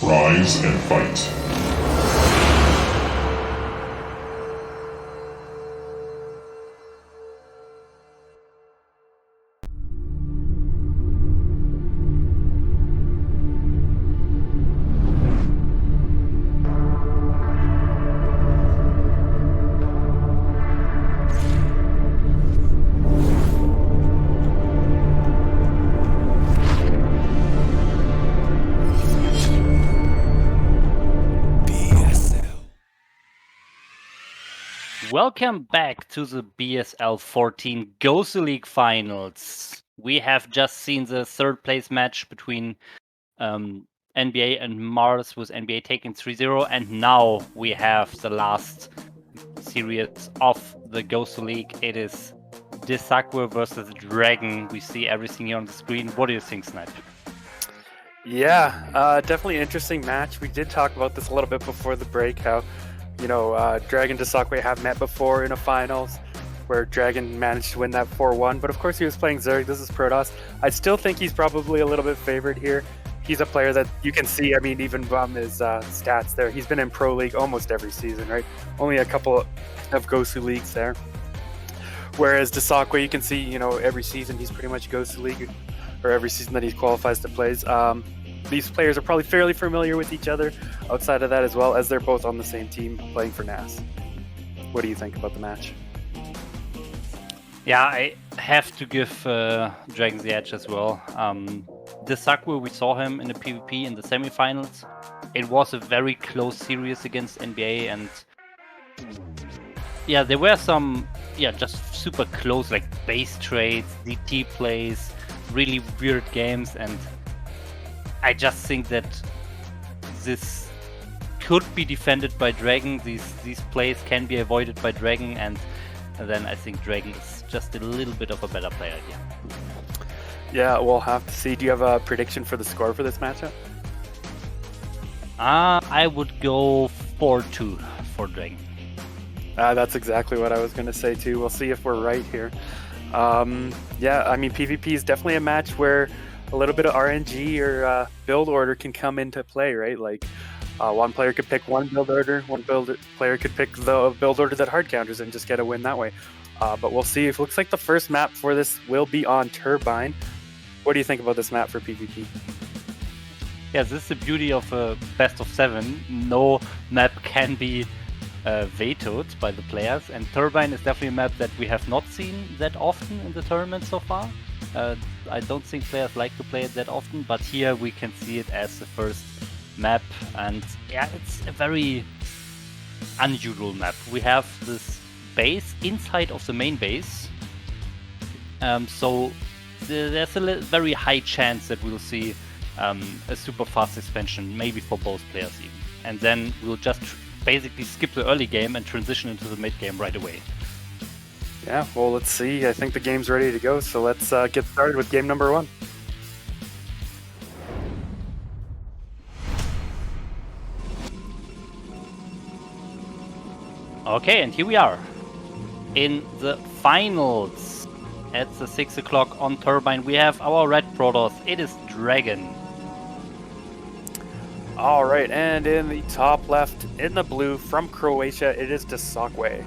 Rise and fight. Welcome back to the BSL 14 GosuLeague finals. We have just seen the third place match between NBA and Mars, with NBA taking 3-0, and now we have the last series of the GosuLeague. It is Dsaqwe versus DragOn. We see everything here on the screen. What do you think, Snipe? Yeah, definitely an interesting match. We did talk about this a little bit before the break, how DragOn and Dsaqwe have met before in a finals where DragOn managed to win that 4-1, but of course he was playing Zerg. This is Protoss. I still think he's probably a little bit favored here. He's a player that you can see, I mean, even from his stats there, he's been in Pro League almost every season, right? Only a couple of GosuLeagues there. Whereas Dsaqwe, you can see, every season he's pretty much GosuLeague, or every season that he qualifies to plays. These players are probably fairly familiar with each other outside of that, as well as they're both on the same team playing for NAS. What do you think about the match? Yeah, I have to give DragOn the edge as well. Dsaqwe, we saw him in the PvP in the semifinals. It was a very close series against NBA, and yeah, there were some just super close, like base trades, DT plays, really weird games, and I just think that this could be defended by DragOn. These plays can be avoided by DragOn, and then I think DragOn is just a little bit of a better player here. Yeah, we'll have to see. Do you have a prediction for the score for this matchup? I would go 4-2 for DragOn. That's exactly what I was going to say too. We'll see if we're right here. Yeah, I mean, PvP is definitely a match where a little bit of RNG or build order can come into play, right? Like one player could pick one build order, player could pick the build order that hard counters and just get a win that way. But we'll see. It looks like the first map for this will be on Turbine. What do you think about this map for PvP? Yeah, this is the beauty of a best of 7. No map can be vetoed by the players, and Turbine is definitely a map that we have not seen that often in the tournament so far. I don't think players like to play it that often, but here we can see it as the first map, and yeah, it's a very unusual map. We have this base inside of the main base, so there's a very high chance that we'll see a super fast expansion, maybe for both players even, and then we'll just basically skip the early game and transition into the mid game right away. Yeah, well, let's see. I think the game's ready to go, so let's get started with game number 1. Okay, and here we are in the finals at the 6 o'clock on Turbine. We have our red Protoss. It is DragOn. All right, and in the top left, in the blue, from Croatia, it is Dsaqwe.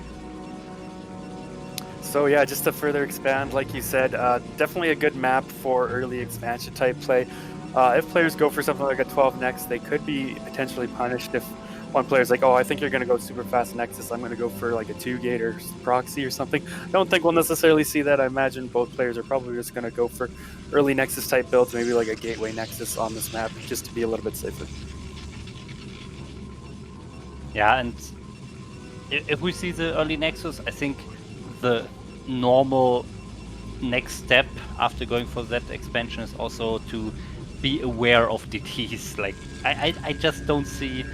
So yeah, just to further expand, like you said, definitely a good map for early expansion type play. If players go for something like a 12 next, they could be potentially punished if one player's like, oh, I think you're going to go super fast Nexus, I'm going to go for like a 2-gate or proxy or something. I don't think we'll necessarily see that. I imagine both players are probably just going to go for early Nexus type builds, maybe like a gateway Nexus on this map, just to be a little bit safer. Yeah, and if we see the early Nexus, I think the normal next step after going for that expansion is also to be aware of DTs. Like, I just don't see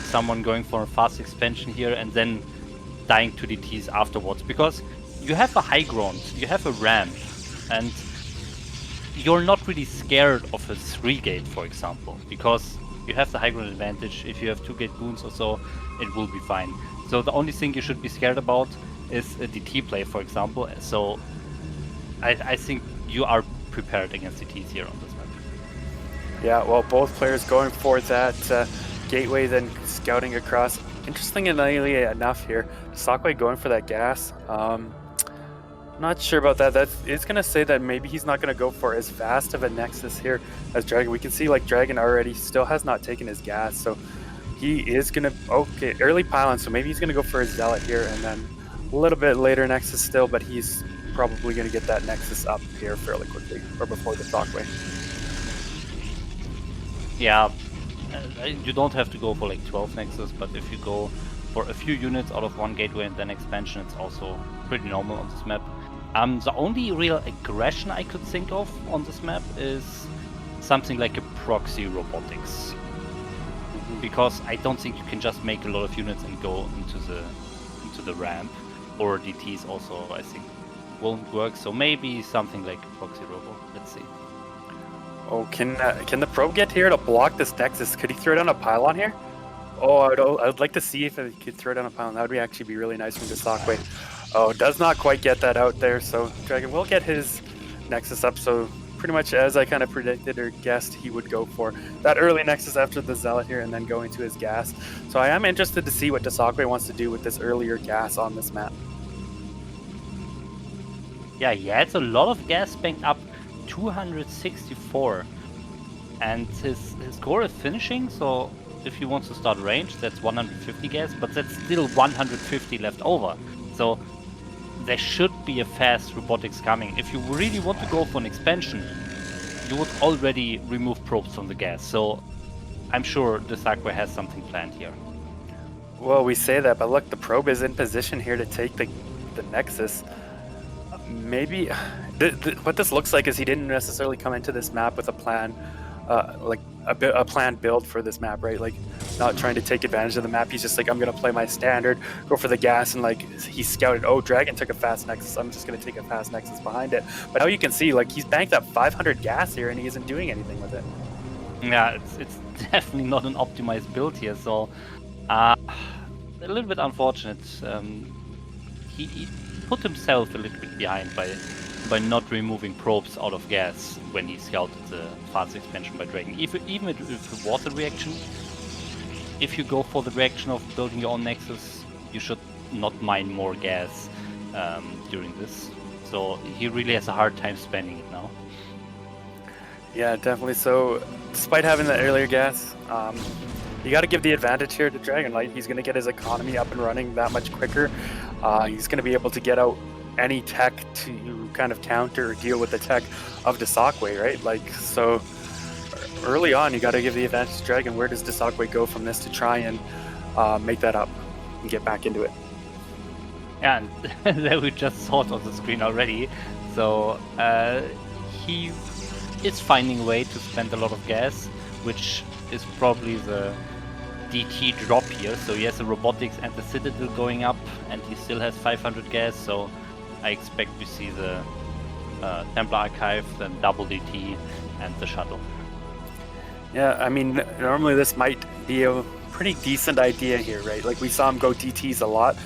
someone going for a fast expansion here and then dying to DTs afterwards, because you have a high ground, you have a ramp, and you're not really scared of a 3-gate, for example, because you have the high ground advantage. If you have 2-gate goons or so, it will be fine. So the only thing you should be scared about is a DT play, for example. So I think you are prepared against DTs here on this map. Yeah, well, both players going for that gateway, then scouting across. Interestingly enough here, Dsaqwe going for that gas. Not sure about that. It's going to say that maybe he's not going to go for as fast of a Nexus here as DragOn. We can see like DragOn already still has not taken his gas, so he is going to, okay, early pylon, so maybe he's going to go for his Zealot here, and then a little bit later Nexus still, but he's probably going to get that Nexus up here fairly quickly, or before the Dsaqwe. Yeah, you don't have to go for like 12 Nexus, but if you go for a few units out of one gateway and then expansion, it's also pretty normal on this map. The only real aggression I could think of on this map is something like a proxy robotics. Because I don't think you can just make a lot of units and go into the ramp, or DTs also I think won't work. So maybe something like a proxy robo. Let's see. Oh, can the probe get here to block this Nexus? Could he throw down a pylon here? Oh, I would like to see if he could throw down a pylon. That would actually be really nice from Dsaqwe. Oh, does not quite get that out there. So DragOn will get his Nexus up. So pretty much as I kind of predicted or guessed, he would go for that early Nexus after the Zealot here and then go into his gas. So I am interested to see what Dsaqwe wants to do with this earlier gas on this map. Yeah, he has a lot of gas banked up, 264. And his score is finishing, so if he wants to start range, that's 150 gas, but that's still 150 left over. So there should be a fast robotics coming. If you really want to go for an expansion, you would already remove probes from the gas. So I'm sure Dsaqwe has something planned here. Well, we say that, but look, the probe is in position here to take the Nexus. Maybe what this looks like is he didn't necessarily come into this map with a plan, like a planned build for this map, right? Like not trying to take advantage of the map. He's just like, I'm gonna play my standard, go for the gas, and like he scouted, oh, DragOn took a fast Nexus, I'm just gonna take a fast Nexus behind it. But now you can see like he's banked up 500 gas here and he isn't doing anything with it. Yeah, it's definitely not an optimized build here, so a little bit unfortunate. He put himself a little bit behind by not removing probes out of gas when he scouted the fast expansion by DragOn. Even if it was a reaction, if you go for the reaction of building your own Nexus, you should not mine more gas during this. So he really has a hard time spending it now. Yeah, definitely. So despite having that earlier gas, you got to give the advantage here to DragOn. Like he's going to get his economy up and running that much quicker. He's going to be able to get out any tech to kind of counter or deal with the tech of Dsaqwe, right? Like, so early on, you got to give the advantage to DragOn. Where does Dsaqwe go from this to try and make that up and get back into it? Yeah, and that we just saw it on the screen already. So he is finding a way to spend a lot of gas, which is probably the DT drop here. So he has the robotics and the Citadel going up, and he still has 500 gas. So I expect we see the Templar Archive, then double DT, and the shuttle. Yeah, I mean, normally this might be a pretty decent idea here, right? Like we saw him go DTs a lot,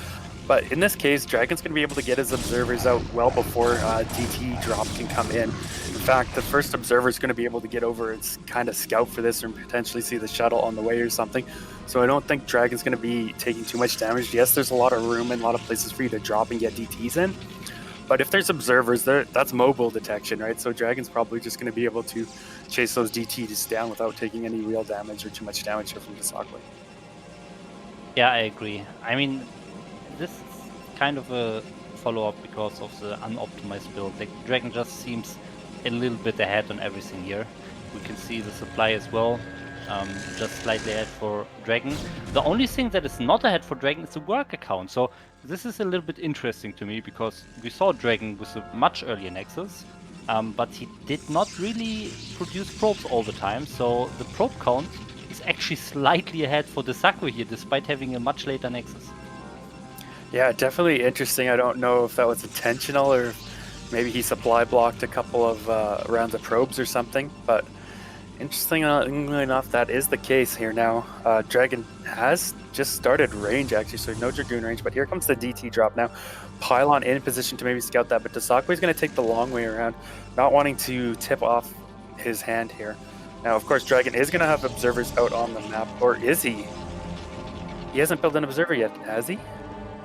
but in this case, DragOn's going to be able to get his observers out well before DT drop can come in. In fact, the first observer is going to be able to get over and kind of scout for this and potentially see the shuttle on the way or something. So I don't think DragOn's going to be taking too much damage. Yes, there's a lot of room and a lot of places for you to drop and get DTs in. But if there's observers there, that's mobile detection, right? So DragOn's probably just going to be able to chase those DTs down without taking any real damage or too much damage here from Dsaqwe. Yeah, I agree. I mean, this is kind of a follow-up because of the unoptimized build. Like, DragOn just seems a little bit ahead on everything here. We can see the supply as well, just slightly ahead for DragOn. The only thing that is not ahead for DragOn is the work account. So this is a little bit interesting to me because we saw DragOn with a much earlier Nexus, but he did not really produce probes all the time. So the probe count is actually slightly ahead for Dsaqwe here, despite having a much later Nexus. Yeah, definitely interesting. I don't know if that was intentional or maybe he supply blocked a couple of rounds of probes or something, but interestingly enough, that is the case here now. DragOn has just started range actually, so no Dragoon range, but here comes the DT drop now. Pylon in position to maybe scout that, but Dsaqwe is going to take the long way around, not wanting to tip off his hand here. Now, of course, Dragon is going to have observers out on the map, or is he? He hasn't built an observer yet, has he?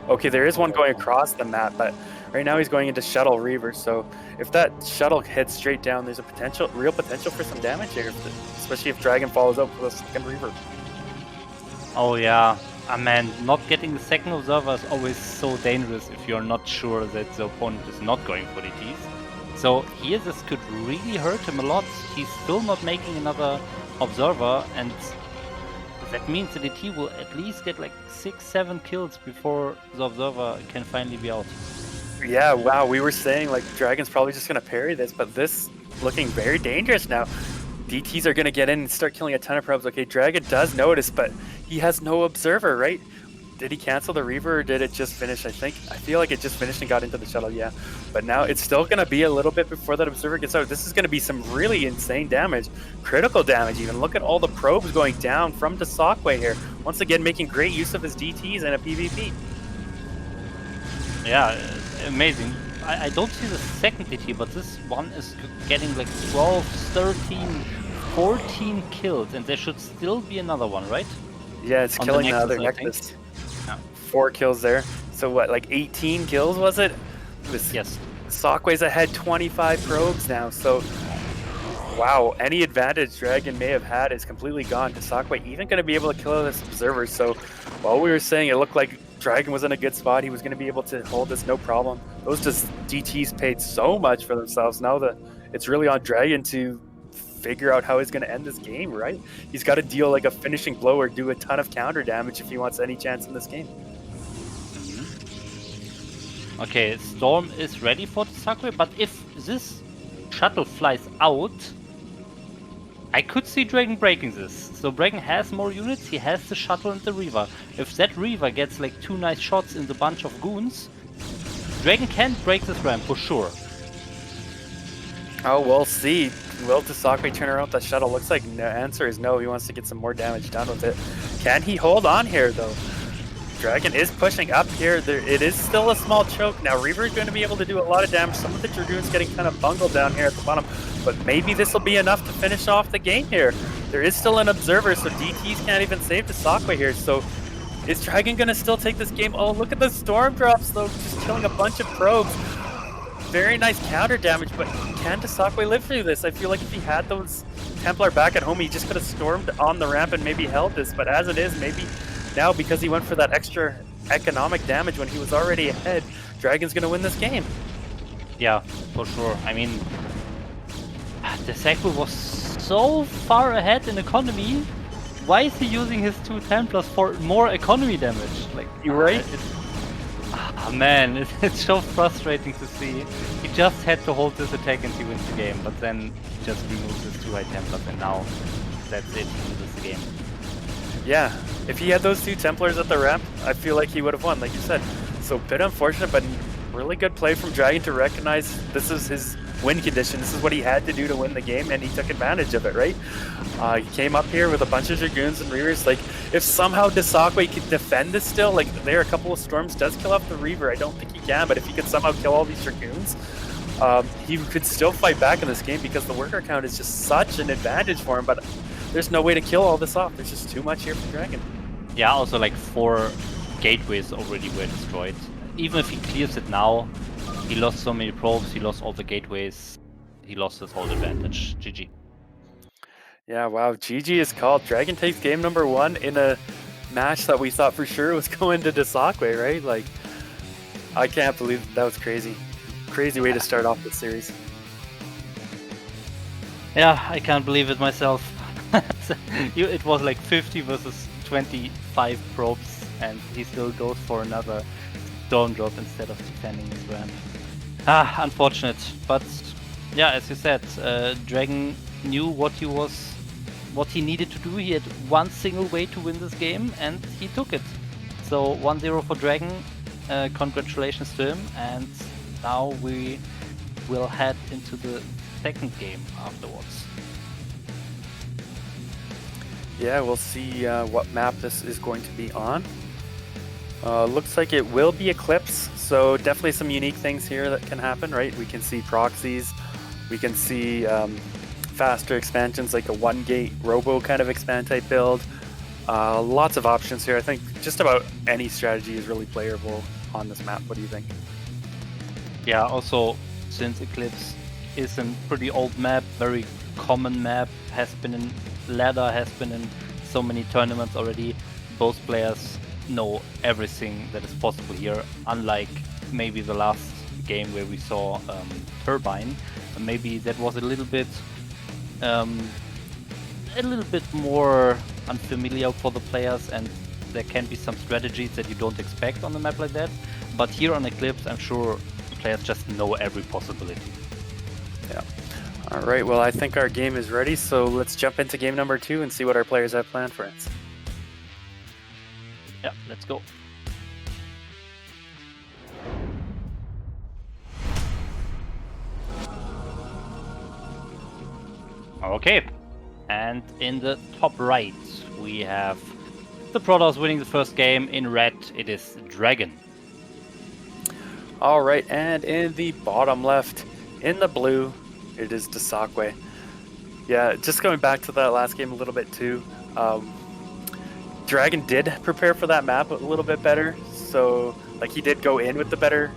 Okay, there is one going across the map, but right now he's going into Shuttle Reaver, so if that Shuttle heads straight down, there's a real potential for some damage here, especially if Dragon follows up with a second Reaver. Oh yeah, man, not getting the second observer is always so dangerous if you're not sure that the opponent is not going for DTs. So here this could really hurt him a lot. He's still not making another observer, and that means the DT will at least get like 6-7 kills before the observer can finally be out. Yeah, wow, we were saying like Dragon's probably just going to parry this, but this looking very dangerous now. DTs are going to get in and start killing a ton of probes. Okay, Dragon does notice, but he has no observer, right? Did he cancel the Reaver, or did it just finish? I feel like it just finished and got into the shuttle, yeah. But now it's still going to be a little bit before that observer gets out. This is going to be some really insane damage, critical damage even. Look at all the probes going down from Dsaqwe here. Once again, making great use of his DTs in a PvP. Yeah, amazing. I don't see the second DT, but this one is getting like 12, 13, 14 kills, and there should still be another one, right? Yeah, it's killing the other Nexus. Yeah. 4 kills there. So what, like 18 kills was it? Yes. Dsaqwe's ahead 25 probes now, so wow, any advantage Dragon may have had is completely gone. Dsaqwe even going to be able to kill this observer, so while we were saying it looked like Dragon was in a good spot, he was going to be able to hold this no problem. Those DTs paid so much for themselves. Now that it's really on Dragon to figure out how he's going to end this game, right? He's got to deal like a finishing blow or do a ton of counter damage if he wants any chance in this game. Okay, Storm is ready for Dsaqwe, but if this shuttle flies out, I could see Dragon breaking this. So Dragon has more units, he has the shuttle and the Reaver. If that Reaver gets like 2 nice shots in the bunch of goons, Dragon can break this ramp for sure. Oh, we'll see. Will Dsaqwe turn around that shuttle? Looks like the answer is no. He wants to get some more damage done with it. Can he hold on here, though? Dragon is pushing up here. It is still a small choke. Now, Reaver is going to be able to do a lot of damage. Some of the Dragoons getting kind of bungled down here at the bottom, but maybe this will be enough to finish off the game here. There is still an observer, so DTs can't even save Dsaqwe here. So is Dragon going to still take this game? Oh, look at the storm drops, though, just killing a bunch of probes. Very nice counter damage, but can Dsaqwe live through this? I feel like if he had those Templar back at home, he just could have stormed on the ramp and maybe held this, but as it is, maybe now because he went for that extra economic damage when he was already ahead, Dragon's gonna win this game. Yeah, for sure. I mean, Dsaqwe was so far ahead in economy. Why is he using his 2 Templars for more economy damage? Like, you're right. Man, it's so frustrating to see. He just had to hold this attack and he wins the game, but then he just removes his 2 high Templars and now that's it, he loses the game. Yeah, if he had those 2 Templars at the ramp, I feel like he would have won, like you said. So a bit unfortunate, but really good play from Dragon to recognize this is his win condition. This is what he had to do to win the game, and he took advantage of it, right? He came up here with a bunch of Dragoons and Reavers. Like, if somehow Dsaqwe could defend this still, like, there are a couple of Storms, does kill off the Reaver. I don't think he can, but if he could somehow kill all these Dragoons, he could still fight back in this game because the worker count is just such an advantage for him, but there's no way to kill all this off. There's just too much here for Dragon. Yeah, also like 4 gateways already were destroyed. Even if he clears it now, he lost so many probes, he lost all the gateways, he lost his whole advantage. GG. Yeah, wow, GG is called. Dragon takes game number 1 in a match that we thought for sure was going to Dsaqwe, right? Like, I can't believe that was crazy. Crazy way to start off the series. Yeah, I can't believe it myself. It was like 50 versus 25 probes, and he still goes for another storm drop instead of defending his ramp. Unfortunate. But yeah, as you said, Dragon knew what he needed to do. He had one single way to win this game, and he took it. So 1-0 for Dragon. Congratulations to him, and now we will head into the second game afterwards. Yeah, we'll see what map this is going to be on. Looks like it will be Eclipse, so definitely some unique things here that can happen, right? We can see proxies, we can see faster expansions, like a 1-gate robo kind of expand type build. Lots of options here. I think just about any strategy is really playable on this map. What do you think? Yeah, also since Eclipse is a pretty old map, very common map, has been in ladder, has been in so many tournaments already, both players know everything that is possible here, unlike maybe the last game where we saw Turbine. Maybe that was a little bit more unfamiliar for the players, and there can be some strategies that you don't expect on a map like that. But here on Eclipse, I'm sure players just know every possibility. Yeah. All right, well, I think our game is ready, so let's jump into game number 2 and see what our players have planned for us. Yeah, let's go. Okay, and in the top right, we have the Protoss winning the first game. In red, it is DragOn. All right, and in the bottom left, in the blue, it is Dsaqwe. Yeah, just going back to that last game a little bit too. DragOn did prepare for that map a little bit better, so like he did go in with the better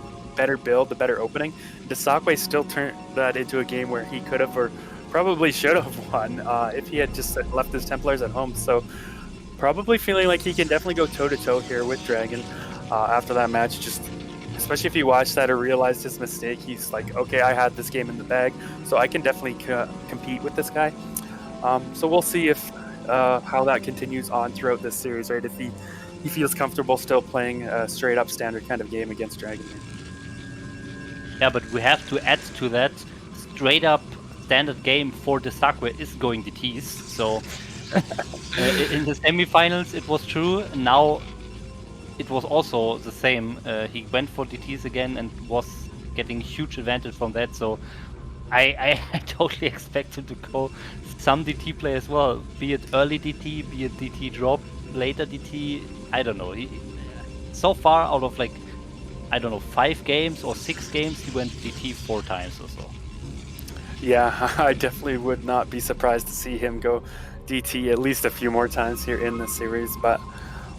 build, the better opening. Dsaqwe still turned that into a game where he could have or probably should have won if he had just left his Templars at home. So probably feeling like he can definitely go toe-to-toe here with DragOn after that match. Just especially if he watched that or realized his mistake, he's like, okay, I had this game in the bag, so I can definitely compete with this guy. So we'll see if how that continues on throughout this series, right? If he feels comfortable still playing a straight up standard kind of game against DragOn. Yeah, but we have to add to that, straight up standard game for Dsaqwe is going DTs. So in the semifinals it was true. Now it was also the same. He went for DTs again and was getting huge advantage from that. So I totally expect him to go some DT play as well. Be it early DT, be it DT drop, later DT. I don't know. So far out of like, I don't know, 5 games or 6 games, he went DT 4 times or so. Yeah, I definitely would not be surprised to see him go DT at least a few more times here in this series, but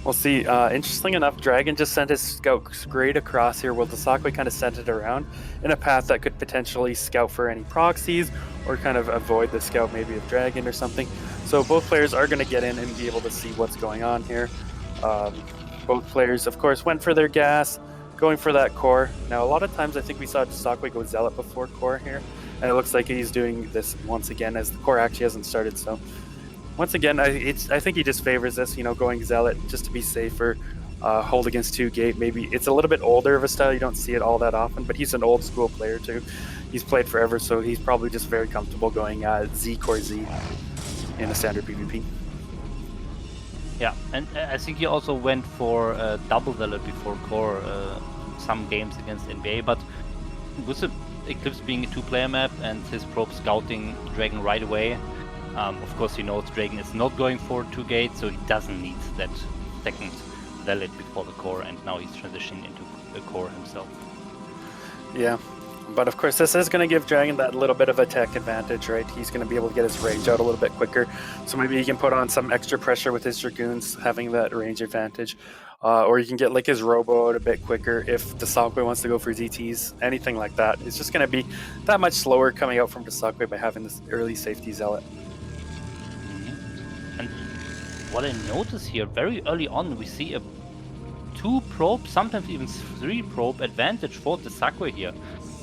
we'll see. Interesting enough, DragOn just sent his scout straight across here, while Dsaqwe kind of sent it around in a path that could potentially scout for any proxies or kind of avoid the scout maybe of DragOn or something. So both players are going to get in and be able to see what's going on here. Both players, of course, went for their gas, going for that core. Now, a lot of times I think we saw Dsaqwe go Zealot before core here, and it looks like he's doing this once again as the core actually hasn't started. So once again, I think he just favors this, going Zealot just to be safer, hold against 2-gate. Maybe it's a little bit older of a style, you don't see it all that often, but he's an old school player too. He's played forever, so he's probably just very comfortable going Z core Z in a standard PvP. Yeah, and I think he also went for double Zealot before core some games against NBA, but with the Eclipse being a 2-player map and his probe scouting DragOn right away, of course he knows DragOn is not going for 2-gate, so he doesn't need that second Zealot before the core, and now he's transitioning into the core himself. Yeah, but of course this is going to give DragOn that little bit of a tech advantage, right? He's going to be able to get his range out a little bit quicker, so maybe he can put on some extra pressure with his Dragoons having that range advantage. Or you can get like his robo out a bit quicker if Dsaqwe wants to go for ZTs, anything like that. It's just going to be that much slower coming out from Dsaqwe by having this early safety Zealot. And what I notice here, very early on, we see a 2 probe, sometimes even 3 probe advantage for Dsaqwe here.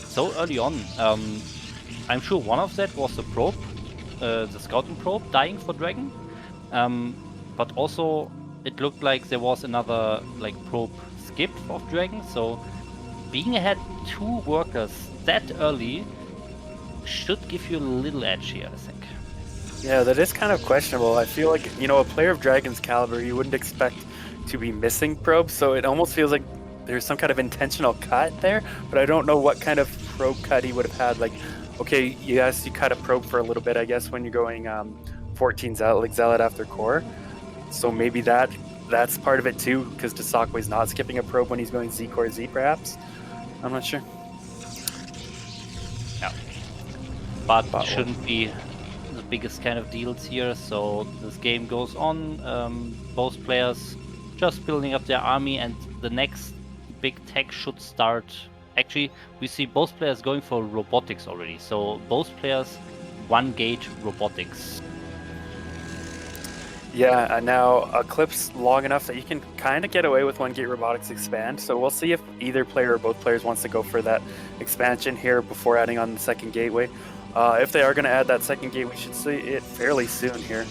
So early on, I'm sure one of that was the probe, the scouting probe dying for DragOn, but also it looked like there was another like probe skip of DragOn. So being ahead 2 workers that early should give you a little edge here, I think. Yeah, that is kind of questionable. I feel like, a player of DragOn's caliber, you wouldn't expect to be missing probes, so it almost feels like there's some kind of intentional cut there, but I don't know what kind of probe cut he would have had. Like, okay, yes, you cut a probe for a little bit, I guess, when you're going 14 Zealot, like Zealot after core. So maybe that's part of it too, because Dsaqwe's not skipping a probe when he's going Z core Z, perhaps. I'm not sure. Yeah, but shouldn't be the biggest kind of deals here. So this game goes on, both players just building up their army, and the next big tech should start. Actually, we see both players going for robotics already. So both players 1 gate robotics. Yeah, and now Eclipse long enough that you can kind of get away with 1 gate robotics expand. So we'll see if either player or both players wants to go for that expansion here before adding on the second gateway. If they are going to add that second gate, we should see it fairly soon here.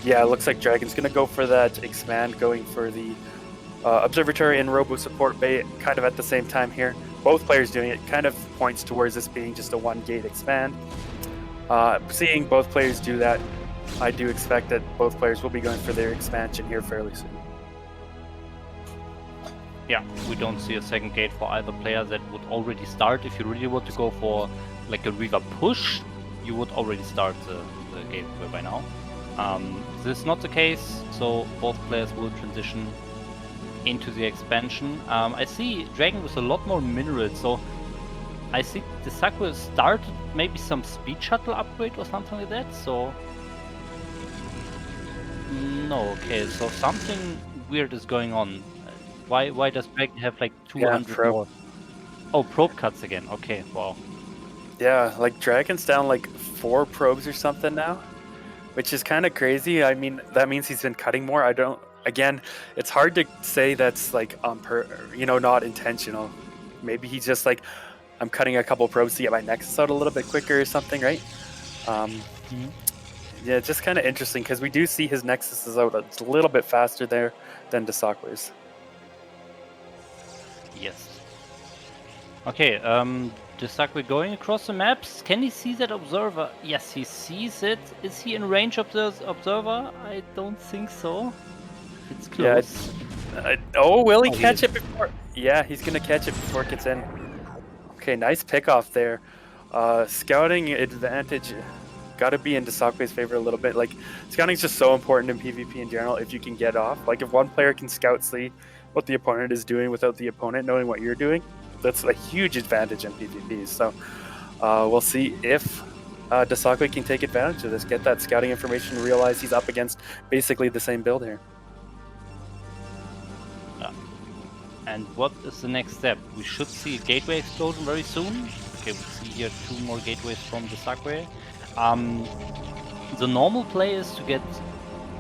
Yeah, it looks like Dragon's going to go for that expand, going for the Observatory and Robo Support Bay kind of at the same time here. Both players doing it kind of points towards this being just a 1 gate expand. Seeing both players do that, I do expect that both players will be going for their expansion here fairly soon. Yeah, we don't see a second gate for either player. That would already start. If you really want to go for like a Reaver push, you would already start the gateway by now. This is not the case, so both players will transition into the expansion. I see Dragon with a lot more minerals, so I see Dsaqwe started maybe some speed shuttle upgrade or something like that, so... No, okay, so something weird is going on. Why does Dragon have like 200 more? Oh, probe cuts again, okay, wow. Yeah, like Dragon's down like 4 probes or something now, which is kind of crazy. I mean, that means he's been cutting more. Again, it's hard to say that's like not intentional. Maybe he's just like, I'm cutting a couple probes to get my Nexus out a little bit quicker or something, right? Yeah, it's just kind of interesting because we do see his Nexus is out a little bit faster there than Dsaqwe's. Yes. Okay, Dsaqwe going across the maps. Can he see that observer? Yes, he sees it. Is he in range of the observer? I don't think so. It's close. Yeah, will he catch it before? Yeah, he's going to catch it before it gets in. Okay, nice pickoff there. Scouting advantage got to be in Dsaqwe's favor a little bit. Like, scouting is just so important in PvP in general if you can get off. Like, if one player can scout see what the opponent is doing without the opponent knowing what you're doing, that's a huge advantage in PvP. So we'll see if Dsaqwe can take advantage of this, get that scouting information, realize he's up against basically the same build here. And what is the next step? We should see a gateway explosion very soon. Okay, we see here 2 more gateways from Dsaqwe. The normal play is to get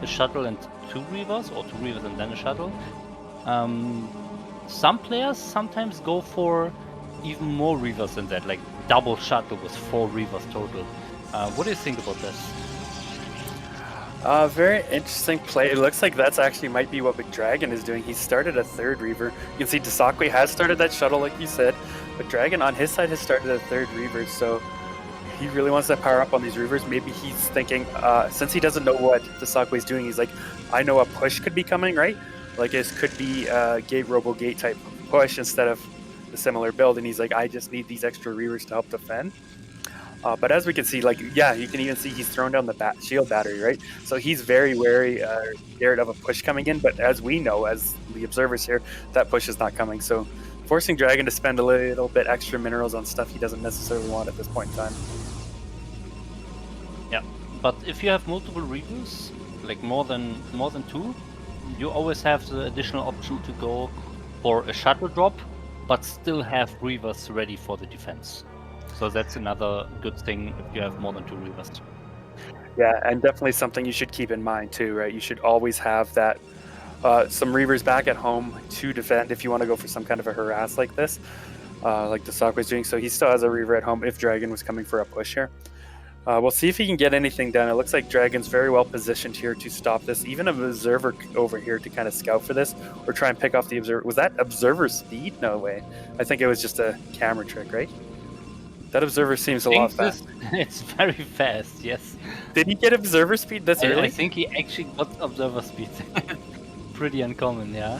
a shuttle and 2 Reavers, or 2 Reavers and then a shuttle. Some players sometimes go for even more Reavers than that, like double shuttle with 4 Reavers total. What do you think about this? Very interesting play. It looks like that's actually might be what Big Dragon is doing. He started a 3rd Reaver. You can see Dsaqwe has started that shuttle like you said, but Dragon on his side has started a 3rd Reaver, so he really wants to power up on these Reavers. Maybe he's thinking, since he doesn't know what Dsaqwe is doing, he's like, I know a push could be coming, right? Like it could be a Robo Gate type push instead of the similar build, and he's like, I just need these extra Reavers to help defend. But as we can see, like, yeah, you can even see he's thrown down the shield battery, right? So he's very wary, scared of a push coming in, but as we know, as the observers here, that push is not coming. So forcing Dragon to spend a little bit extra minerals on stuff he doesn't necessarily want at this point in time. Yeah, but if you have multiple Reavers, like more than 2, you always have the additional option to go for a shuttle drop, but still have Reavers ready for the defense. So that's another good thing if you have more than 2 Reavers. Yeah, and definitely something you should keep in mind too, right? You should always have that some Reavers back at home to defend if you want to go for some kind of a harass like this, like Dsaqwe is doing. So he still has a Reaver at home if Dragon was coming for a push here. We'll see if he can get anything done. It looks like Dragon's very well positioned here to stop this. Even an observer over here to kind of scout for this or try and pick off the observer. Was that observer speed? No way. I think it was just a camera trick, right? That observer seems a lot fast. It's very fast, yes. Did he get observer speed this early? I think he actually got observer speed. Pretty uncommon, yeah.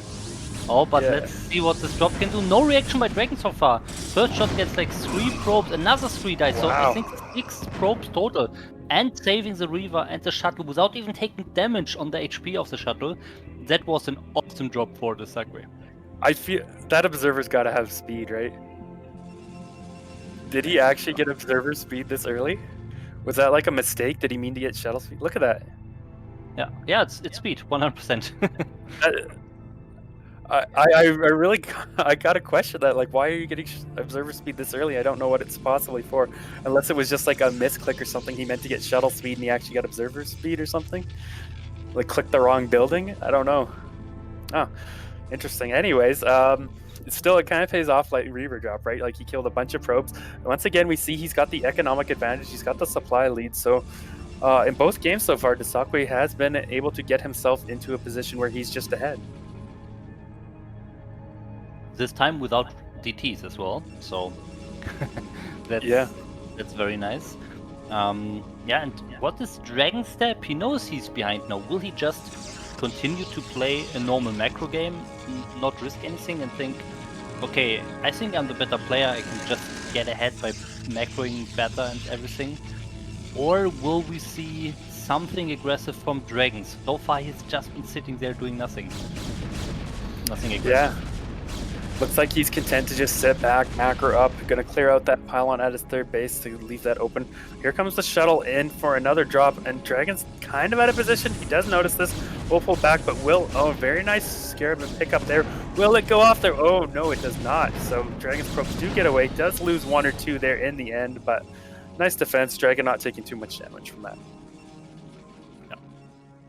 Oh, but yeah. Let's see what this drop can do. No reaction by Dragon so far. First shot gets like 3 probes, another 3 dice. So I think 6 probes total. And saving the Reaver and the shuttle without even taking damage on the HP of the shuttle. That was an awesome drop for the Dsaqwe. I feel that observer's got to have speed, right? Did he actually get observer speed this early? Was that like a mistake? Did he mean to get shuttle speed? Look at that. Yeah, it's speed, 100%. I really I gotta question that. Like, why are you getting observer speed this early? I don't know what it's possibly for, unless it was just like a misclick or something. He meant to get shuttle speed and he actually got observer speed or something. Like, clicked the wrong building. I don't know. Oh, interesting. Anyways, it kind of pays off like Reaver drop, right? Like, he killed a bunch of probes. And once again, we see he's got the economic advantage. He's got the supply lead. So, in both games so far, Dsaqwe has been able to get himself into a position where he's just ahead. This time without DTs as well, so that's very nice. Yeah, and what is Dragon's step? He knows he's behind now. Will he just continue to play a normal macro game, not risk anything, and think, okay, I think I'm the better player, I can just get ahead by macroing better and everything? Or will we see something aggressive from Dragon? So far he's just been sitting there doing nothing. Nothing aggressive. Yeah. Looks like he's content to just sit back, macro up, gonna clear out that pylon at his third base to leave that open. Here comes the shuttle in for another drop, and Dragon's kind of out of position. He does notice this, will pull back, but oh, very nice Scarab and pick up there. Will it go off there? Oh, no, it does not. So Dragon's probes do get away, does lose 1 or 2 there in the end, but nice defense. Dragon not taking too much damage from that. Yeah.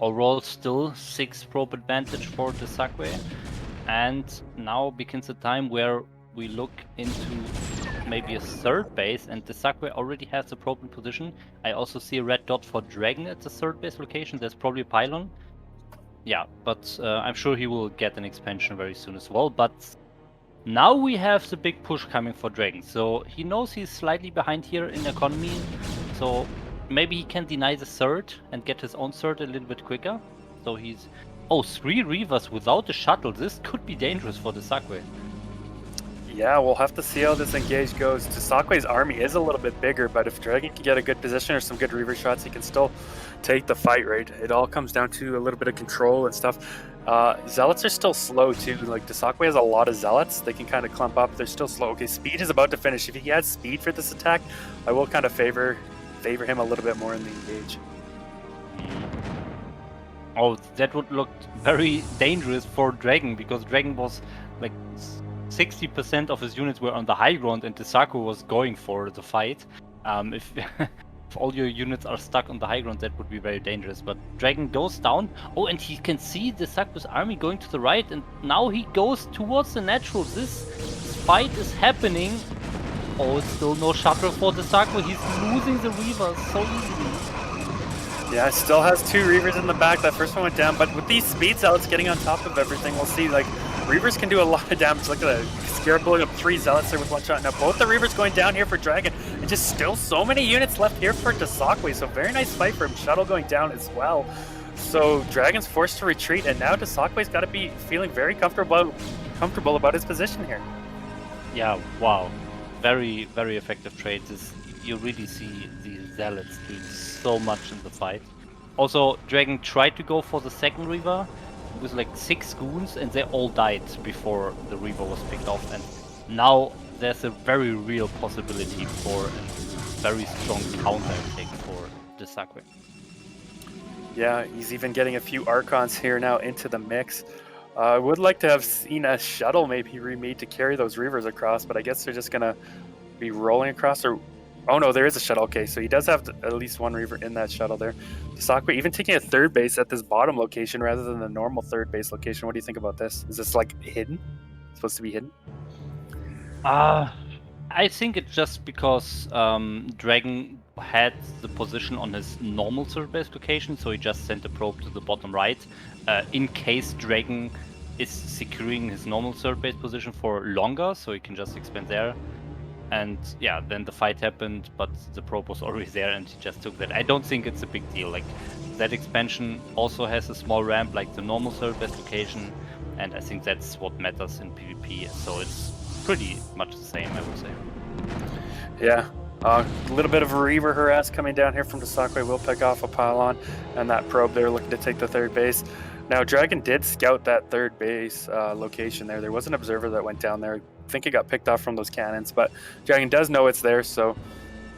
Overall, still 6 probe advantage for Dsaqwe. And now begins a time where we look into maybe a third base, and Dsaqwe already has a probe in position. I also see a red dot for Dragon at the third base location. There's probably a pylon. Yeah, but I'm sure he will get an expansion very soon as well. But now we have the big push coming for Dragon. So he knows he's slightly behind here in economy. So maybe he can deny the third and get his own third a little bit quicker. So he's... Oh, 3 Reavers without a shuttle. This could be dangerous for Dsaqwe. Yeah, we'll have to see how this engage goes. Dsaqwe's army is a little bit bigger, but if Dragon can get a good position or some good Reaver shots, he can still take the fight, right? It all comes down to a little bit of control and stuff. Zealots are still slow too. Like, Dsaqwe has a lot of Zealots. They can kind of clump up. They're still slow. Okay, speed is about to finish. If he has speed for this attack, I will kind of favor him a little bit more in the engage. Oh, that would look very dangerous for Dragon, because Dragon was like 60% of his units were on the high ground and Dsaqwe was going for the fight. If all your units are stuck on the high ground, that would be very dangerous. But Dragon goes down. Oh, and he can see Dsaqwe's army going to the right, and now he goes towards the naturals. This fight is happening. Oh, it's still no shuttle for Dsaqwe. He's losing the Reavers so easily. Yeah, still has 2 Reavers in the back. That first one went down, but with these speed Zealots getting on top of everything, we'll see, like, Reavers can do a lot of damage. Look at that. Scarab blowing up 3 Zealots there with 1 shot. Now both the Reavers going down here for Dragon, and just still so many units left here for Dsaqwe. So very nice fight for him. Shuttle going down as well. So Dragon's forced to retreat, and now Dsaqwe's got to be feeling very comfortable about his position here. Yeah, wow. Very, very effective trades. You really see the Zealots doing so much in the fight. Also, Dragon tried to go for the second Reaver with like 6 goons, and they all died before the Reaver was picked off. And now there's a very real possibility for a very strong counter attack for Dsaqwe. Yeah, he's even getting a few Archons here now into the mix. I would like to have seen a shuttle maybe remade to carry those Reavers across, but I guess they're just gonna be rolling across. Or oh no, there is a shuttle. Okay, so he does have at least 1 Reaver in that shuttle there. Dsaqwe even taking a third base at this bottom location rather than the normal third base location. What do you think about this? Is this like hidden? It's supposed to be hidden? I think it's just because Dragon had the position on his normal third base location, so he just sent a probe to the bottom right in case Dragon is securing his normal third base position for longer, so he can just expand there. And yeah, then the fight happened, but the probe was already there and he just took that. I don't think it's a big deal. Like, that expansion also has a small ramp like the normal third base location, and I think that's what matters in PvP, so it's pretty much the same, I would say. Yeah, a little bit of a Reaver harass coming down here from Dsaqwe. Will pick off a pylon, and that probe there looking to take the third base. Now, Dragon did scout that third base location there. There was an observer that went down there. I think it got picked off from those cannons, but Dragon does know it's there, so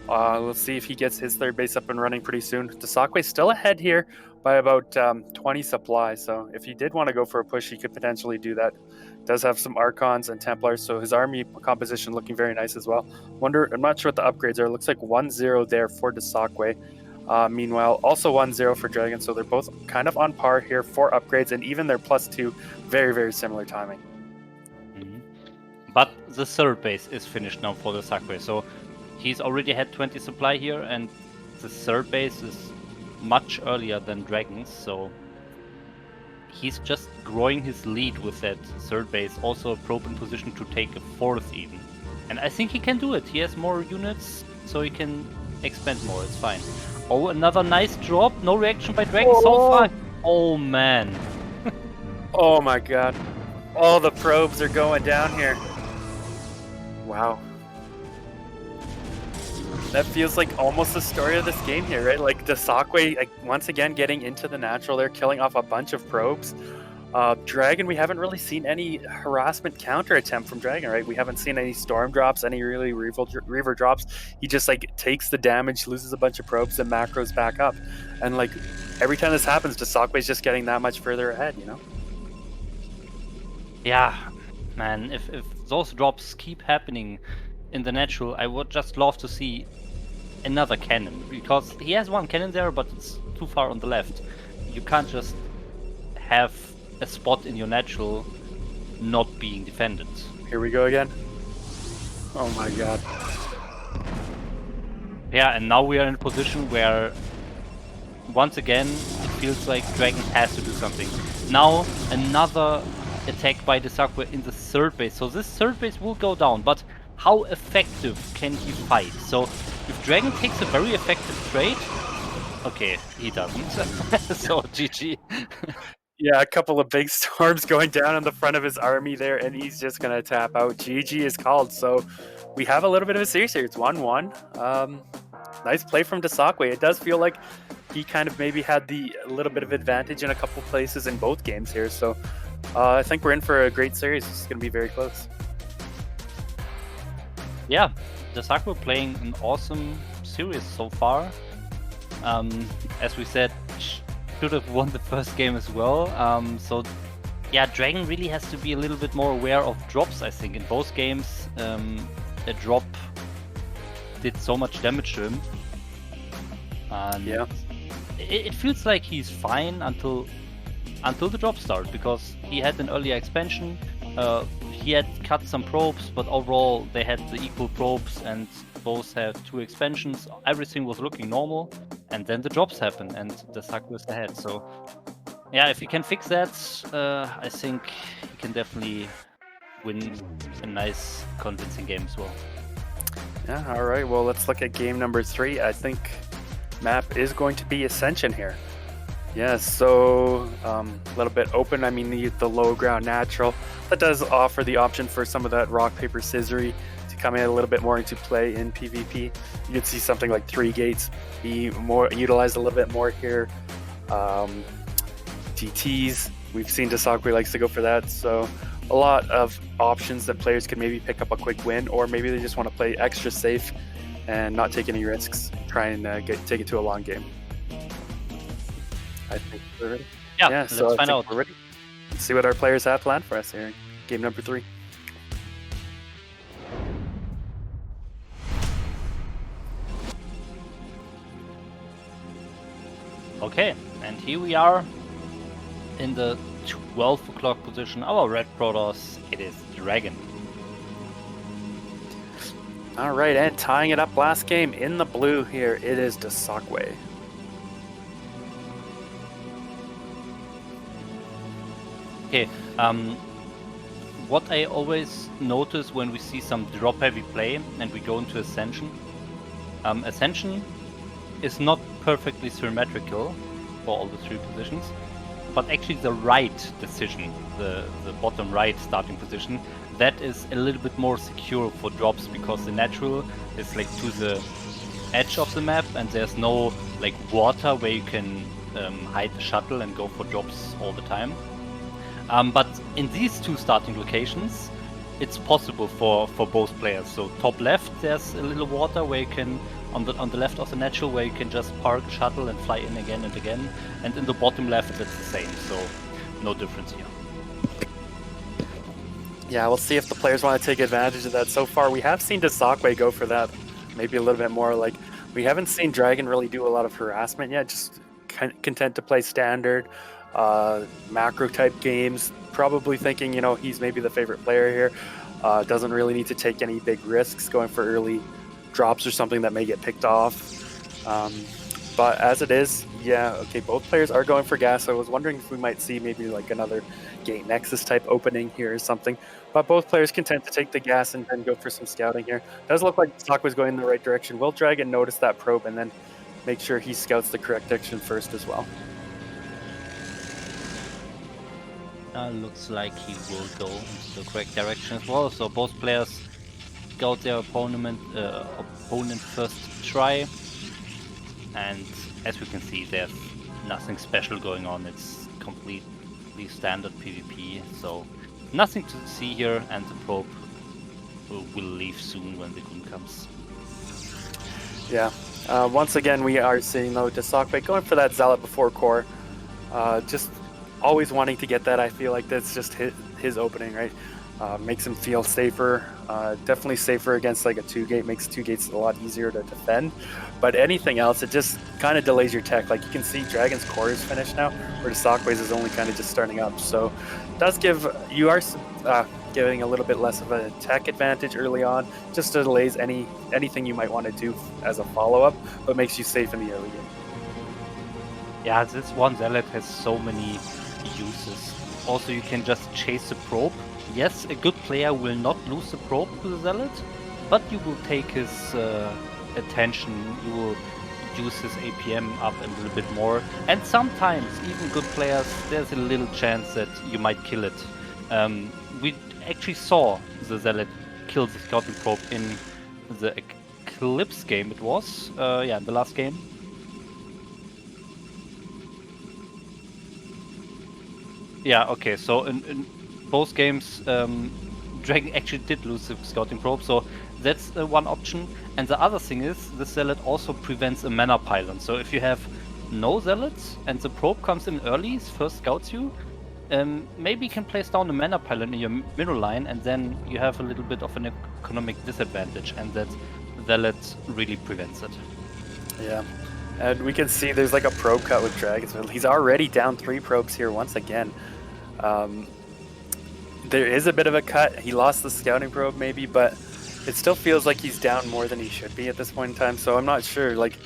Let's see if he gets his third base up and running pretty soon. Dsaqwe's still ahead here by about 20 supply, so if he did want to go for a push, he could potentially do that. Does have some Archons and Templars, so his army composition looking very nice as well. I'm not sure what the upgrades are. It looks like 1-0 there for Dsaqwe. Meanwhile, also 1-0 for Dragon, so they're both kind of on par here for upgrades, and even their +2, very, very similar timing. But the third base is finished now for Dsaqwe, so he's already had 20 supply here, and the third base is much earlier than Dragon's, so he's just growing his lead with that third base. Also a probe in position to take a fourth even. And I think he can do it. He has more units, so he can expand more. It's fine. Oh, another nice drop. No reaction by Dragon so far. Oh, man. Oh, my God. All the probes are going down here. Wow. That feels like almost the story of this game here, right? Like Dsaqwe, like, once again getting into the natural there, killing off a bunch of probes. Dragon, we haven't really seen any harassment counter attempt from Dragon, right? We haven't seen any storm drops, any really reaver drops. He just like takes the damage, loses a bunch of probes, and macros back up. And like every time this happens, Dsaqwe's just getting that much further ahead, you know? Yeah, man, if those drops keep happening in the natural, I would just love to see another cannon, because he has one cannon there, but it's too far on the left. You can't just have a spot in your natural not being defended. Here we go again. Oh my God. Yeah, and now we are in a position where once again it feels like Dragon has to do something. Now another attack by Dsaqwe in the third base. So this third base will go down, but how effective can he fight? So if Dragon takes a very effective trade, okay, he doesn't. So GG. Yeah, a couple of big storms going down in the front of his army there, and he's just gonna tap out. GG is called, so we have a little bit of a series here. It's 1-1. Nice play from Dsaqwe. It does feel like he kind of maybe had a little bit of advantage in a couple places in both games here, so I think we're in for a great series. It's gonna be very close. Yeah, Dsaqwe playing an awesome series so far. As we said, should have won the first game as well. So yeah, Dragon really has to be a little bit more aware of drops, I think. In both games, a drop did so much damage to him. And yeah, it feels like he's fine until the drop start, because he had an earlier expansion. He had cut some probes, but overall they had the equal probes and both have 2 expansions. Everything was looking normal, and then the drops happen and Dsaqwe was ahead. So yeah, if he can fix that, I think he can definitely win a nice convincing game as well. Yeah, all right, well, let's look at game number 3. I think map is going to be Ascension here. Yeah, so a little bit open. I mean, the low ground natural. That does offer the option for some of that rock, paper, scissory to come in a little bit more into play in PvP. You could see something like 3 gates be more utilized a little bit more here. TTs, we've seen Dsaqwe likes to go for that. So a lot of options that players can maybe pick up a quick win, or maybe they just want to play extra safe and not take any risks, try and take it to a long game. I think we're ready. Yeah, let's find out. We're ready. Let's see what our players have planned for us here in game number 3. Okay, and here we are in the 12 o'clock position. Our red Protoss, it is Dragon. All right, and tying it up last game in the blue here, it is Dsaqwe. Okay, what I always notice when we see some drop-heavy play and we go into Ascension, Ascension is not perfectly symmetrical for all the 3 positions, but actually the right decision, the bottom right starting position, that is a little bit more secure for drops, because the natural is like to the edge of the map and there's no like water where you can hide the shuttle and go for drops all the time. But in these 2 starting locations, it's possible for both players. So top left, there's a little water where you can, on the left of the natural, where you can just park, shuttle, and fly in again and again. And in the bottom left, it's the same. So no difference here. Yeah, we'll see if the players want to take advantage of that. So far, we have seen Dsaqwe go for that, maybe a little bit more. Like, we haven't seen DragOn really do a lot of harassment yet, just content to play standard, macro type games, probably thinking, you know, he's maybe the favorite player here. Doesn't really need to take any big risks going for early drops or something that may get picked off. But as it is, yeah, okay, both players are going for gas. So I was wondering if we might see maybe like another Gate Nexus type opening here or something. But both players content to take the gas and then go for some scouting here. Does look like Dsaqwe's going in the right direction. Will DragOn notice that probe and then make sure he scouts the correct direction first as well? Looks like he will go into the correct direction as well. So both players scout their opponent first try. And as we can see, there's nothing special going on. It's completely standard PvP. So nothing to see here, and the probe will leave soon when the Goon comes. Yeah. Once again, we are seeing though Dsaqwe going for that Zealot before core. Just always wanting to get that. I feel like that's just his opening, right? Makes him feel safer. Definitely safer against like a 2-gate. Makes 2 gates a lot easier to defend. But anything else, it just kind of delays your tech. Like you can see DragOn's core is finished now, where Dsaqwe's is only kind of just starting up. So it does give, you are giving a little bit less of a tech advantage early on, just delays anything you might want to do as a follow-up, but makes you safe in the early game. Yeah, this one Zealot has so many uses. Also, you can just chase the probe. Yes, a good player will not lose the probe to the Zealot, but you will take his attention, you will use his APM up a little bit more, and sometimes even good players, there's a little chance that you might kill it. We actually saw the Zealot kill the scouting probe in the Eclipse game, it was, yeah, in the last game. Yeah, okay, so in both games, DragOn actually did lose the scouting probe, so that's one option. And the other thing is, the Zealot also prevents a mana pylon. So if you have no Zealots and the probe comes in early, first scouts you, maybe you can place down a mana pylon in your middle line, and then you have a little bit of an economic disadvantage, and that Zealot really prevents it. Yeah. And we can see there's like a probe cut with DragOn. He's already down 3 probes here once again. There is a bit of a cut. He lost the scouting probe maybe, but it still feels like he's down more than he should be at this point in time. So I'm not sure, like,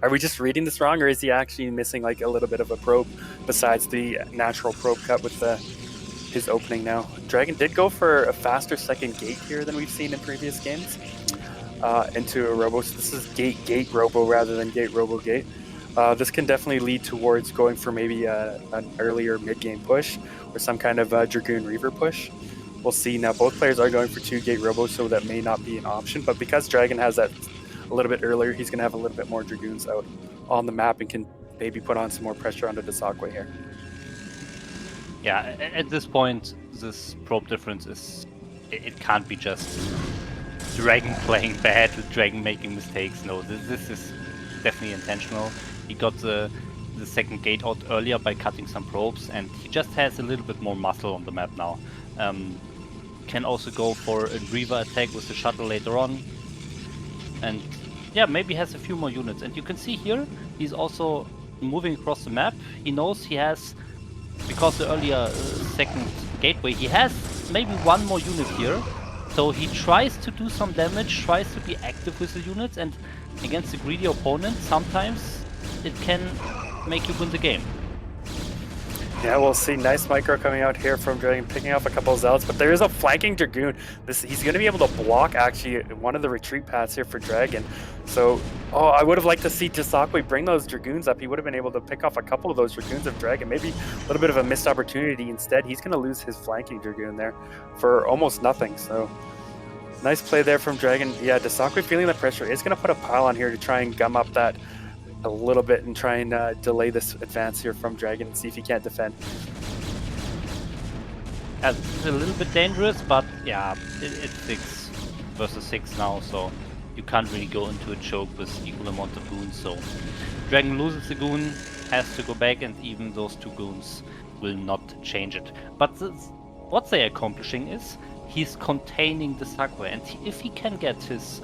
are we just reading this wrong, or is he actually missing like a little bit of a probe besides the natural probe cut with his opening now? DragOn did go for a faster second gate here than we've seen in previous games. Into a robo. So this is gate robo rather than gate robo gate. This can definitely lead towards going for maybe an earlier mid-game push or some kind of Dragoon Reaver push. We'll see. Now both players are going for 2 gate robo, so that may not be an option, but because DragOn has that a little bit earlier, he's going to have a little bit more Dragoons out on the map and can maybe put on some more pressure onto Dsaqwe here. Yeah, at this point, this probe difference is, it can't be just DragOn playing bad, DragOn making mistakes. No, this is definitely intentional. He got the second gate out earlier by cutting some probes, and he just has a little bit more muscle on the map now. Can also go for a Reaver attack with the shuttle later on, and yeah, maybe has a few more units. And you can see here, he's also moving across the map. He knows he has, because the earlier second gateway, he has maybe 1 more unit here. So he tries to do some damage, tries to be active with the units, and against a greedy opponent, sometimes it can make you win the game. Yeah, we'll see. Nice micro coming out here from DragOn, picking off a couple of Zealots, but there is a flanking Dragoon. He's going to be able to block, actually, one of the retreat paths here for DragOn. So, I would have liked to see Dsaqwe bring those Dragoons up. He would have been able to pick off a couple of those Dragoons of DragOn. Maybe a little bit of a missed opportunity. Instead, he's going to lose his flanking Dragoon there for almost nothing. So, nice play there from DragOn. Yeah, Dsaqwe feeling the pressure is going to put a pile on here to try and gum up that a little bit and try and delay this advance here from DragOn and see if he can't defend. It's a little bit dangerous, but yeah, it's 6 versus 6 now, so you can't really go into a choke with equal amount of goons. So DragOn loses the goon, has to go back, and even those 2 goons will not change it. But what they're accomplishing is he's containing Dsaqwe, and if he can get his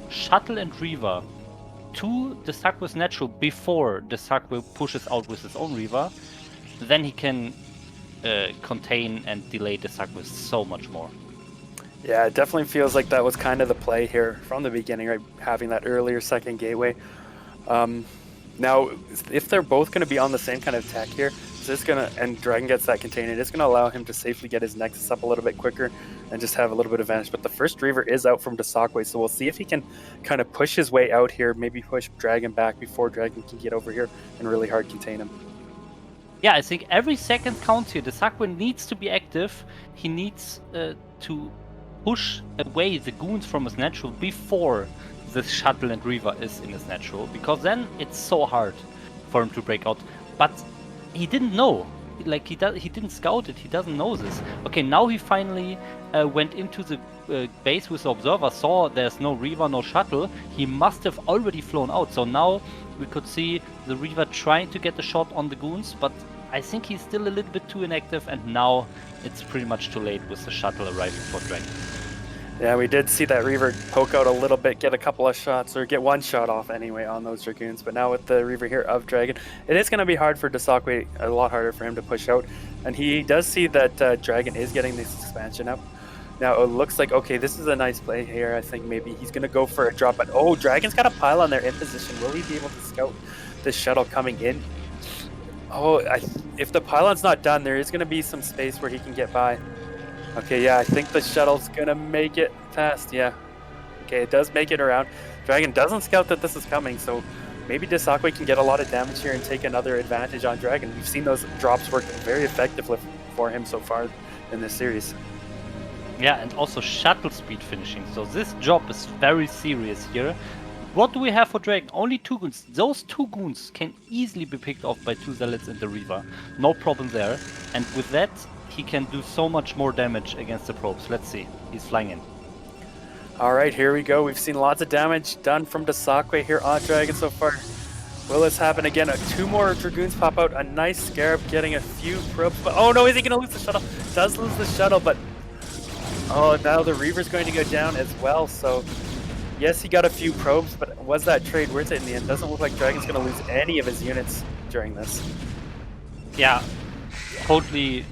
shuttle and Reaver to Dsaqwe's natural before Dsaqwe pushes out with his own Reaver, then he can contain and delay Dsaqwe so much more. Yeah, it definitely feels like that was kind of the play here from the beginning, right? Having that earlier second gateway. Now, if they're both going to be on the same kind of tech here, is this gonna, and DragOn gets that container, it's going to allow him to safely get his Nexus up a little bit quicker and just have a little bit of advantage. But the first Reaver is out from Dsaqwe, so we'll see if he can kind of push his way out here, maybe push DragOn back before DragOn can get over here and really hard contain him. Yeah, I think every second counts here. Dsaqwe needs to be active. He needs to push away the goons from his natural before the shuttle and Reaver is in his natural, because then it's so hard for him to break out. But he didn't know, like he didn't scout it, he doesn't know this. Okay, now he finally went into the base with the observer, saw there's no Reaver, no shuttle. He must have already flown out, so now we could see the Reaver trying to get the shot on the goons, but I think he's still a little bit too inactive, and now it's pretty much too late with the shuttle arriving for DragOn. Yeah, we did see that Reaver poke out a little bit, get a couple of shots, or get one shot off anyway on those Dragoons. But now with the Reaver here of DragOn, it is going to be hard for Dsaqwe, a lot harder for him to push out. And he does see that DragOn is getting this expansion up. Now it looks like, okay, this is a nice play here. I think maybe he's going to go for a drop. But oh, DragOn's got a pylon there in position. Will he be able to scout this shuttle coming in? Oh, if the pylon's not done, there is going to be some space where he can get by. Okay, yeah, I think the shuttle's gonna make it past, yeah. Okay, it does make it around. DragOn doesn't scout that this is coming, so maybe Dsaqwe can get a lot of damage here and take another advantage on DragOn. We've seen those drops work very effectively for him so far in this series. Yeah, and also shuttle speed finishing, so this job is very serious here. What do we have for DragOn? Only 2 goons. Those 2 goons can easily be picked off by 2 zealots and the Reaver. No problem there. And with that, he can do so much more damage against the probes. Let's see. He's flying in. Alright, here we go. We've seen lots of damage done from Dsaqwe here on DragOn so far. Will this happen again? 2 more Dragoons pop out. A nice Scarab getting a few probes. But oh no, is he going to lose the shuttle? Does lose the shuttle, but oh, now the Reaver's going to go down as well. So yes, he got a few probes, but was that trade worth it in the end? Doesn't look like DragOn's going to lose any of his units during this. Yeah, totally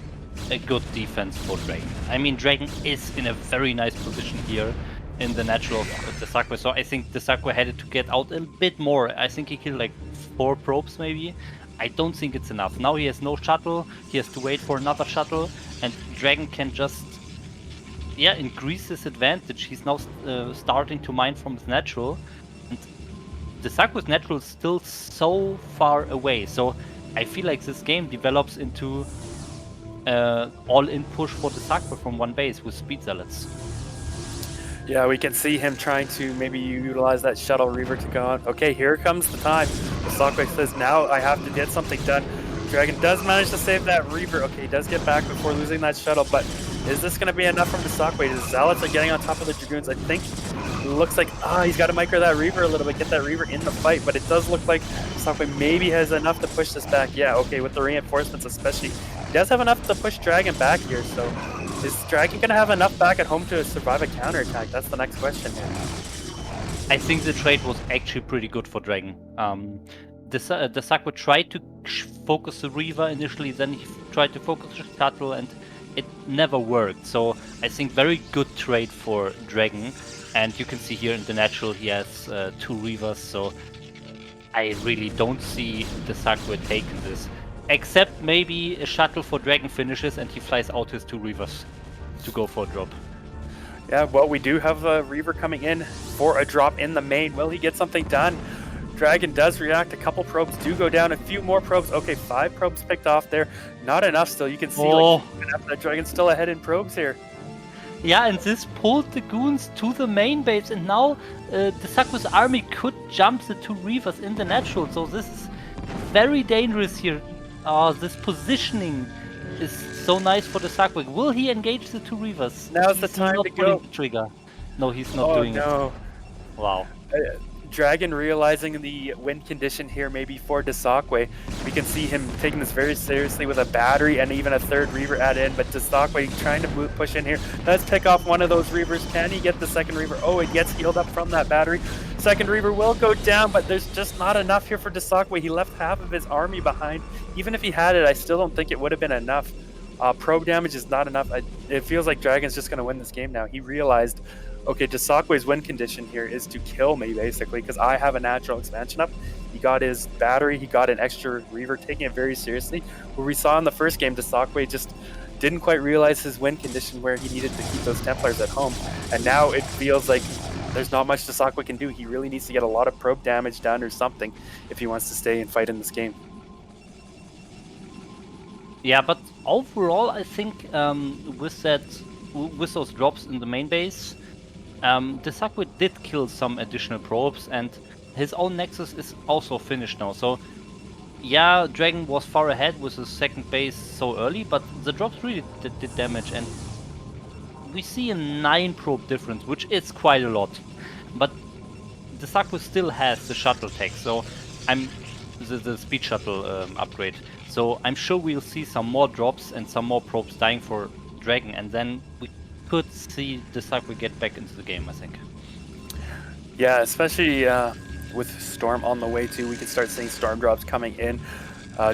a good defense for DragOn. I mean, DragOn is in a very nice position here in the natural of Dsaqwe, so I think Dsaqwe had to get out a bit more. I think he killed like 4 probes maybe. I don't think it's enough. Now he has no shuttle, he has to wait for another shuttle, and DragOn can just increase his advantage. He's now starting to mine from his natural, and Dsaqwe's natural is still so far away, so I feel like this game develops into all-in push for Dsaqwe from one base with speed zealots. Yeah, we can see him trying to maybe utilize that shuttle Reaver to go on. Okay, here comes the time. Dsaqwe says, now I have to get something done. DragOn does manage to save that Reaver. Okay, he does get back before losing that shuttle, but is this going to be enough from Dsaqwe? The Zealots are getting on top of the Dragoons. I think it looks like, he's got to micro that Reaver a little bit, get that Reaver in the fight, but it does look like Dsaqwe maybe has enough to push this back. Yeah, okay, with the reinforcements especially. He does have enough to push DragOn back here, so is DragOn going to have enough back at home to survive a counterattack? That's the next question here. I think the trade was actually pretty good for DragOn. Dsaqwe tried to focus the Reaver initially, then he tried to focus the shuttle, and it never worked. So I think very good trade for DragOn, and you can see here in the natural he has 2 Reavers, so I really don't see Dsaqwe taking this. Except maybe a shuttle for DragOn finishes and he flies out his 2 Reavers to go for a drop. Yeah, well, we do have a Reaver coming in for a drop in the main. Will he get something done? DragOn does react. A couple probes do go down. A few more probes. Okay, 5 probes picked off there. Not enough still. You can see like, that DragOn's still ahead in probes here. Yeah, and this pulled the goons to the main base, and now Dsaqwe's army could jump the 2 Reavers in the natural. So this is very dangerous here. This positioning is so nice for the Dsaqwe. Will he engage the 2 Reavers? Now's the He's time not to pulling go. the trigger. No, he's not doing it. Wow. Dragon realizing the win condition here maybe for Dsaqwe. We can see him taking this very seriously with a battery and even a 3rd Reaver add in, but Dsaqwe trying to push in here. Let's pick off one of those Reavers. Can he get the 2nd Reaver? Oh, it gets healed up from that battery. 2nd Reaver will go down, but there's just not enough here for Dsaqwe. He left half of his army behind. Even if he had it, I still don't think it would have been enough. Probe damage is not enough. It feels like Dragon's just going to win this game now. He realized, okay, Dsaqwe's win condition here is to kill me, basically, because I have a natural expansion up. He got his battery, he got an extra Reaver, taking it very seriously. Where we saw in the first game, Dsaqwe just didn't quite realize his win condition where he needed to keep those Templars at home. And now it feels like there's not much Dsaqwe can do. He really needs to get a lot of probe damage done or something if he wants to stay and fight in this game. Yeah, but overall, I think with those drops in the main base, Dsaqwe did kill some additional probes, and his own Nexus is also finished now. So, yeah, Dragon was far ahead with his 2nd base so early, but the drops really did damage, and we see a 9 probe difference, which is quite a lot. But Dsaqwe still has the shuttle tech, so the speed shuttle upgrade. So I'm sure we'll see some more drops and some more probes dying for Dragon, and then we could see Dsaqwe get back into the game, I think. Yeah, especially with Storm on the way too, we can start seeing Storm drops coming in.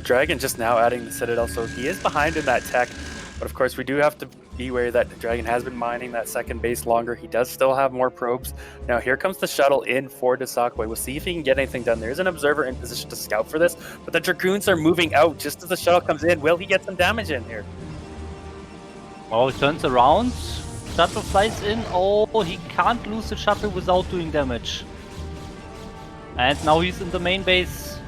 Dragon just now adding the Citadel, so he is behind in that tech. But of course, we do have to be aware that Dragon has been mining that 2nd base longer. He does still have more probes. Now here comes the shuttle in for Dsaqwe. We'll see if he can get anything done. There's an observer in position to scout for this, but the Dragoons are moving out just as the shuttle comes in. Will he get some damage in here? Oh, he turns around. Shuttle flies in. Oh, he can't lose the shuttle without doing damage. And now he's in the main base.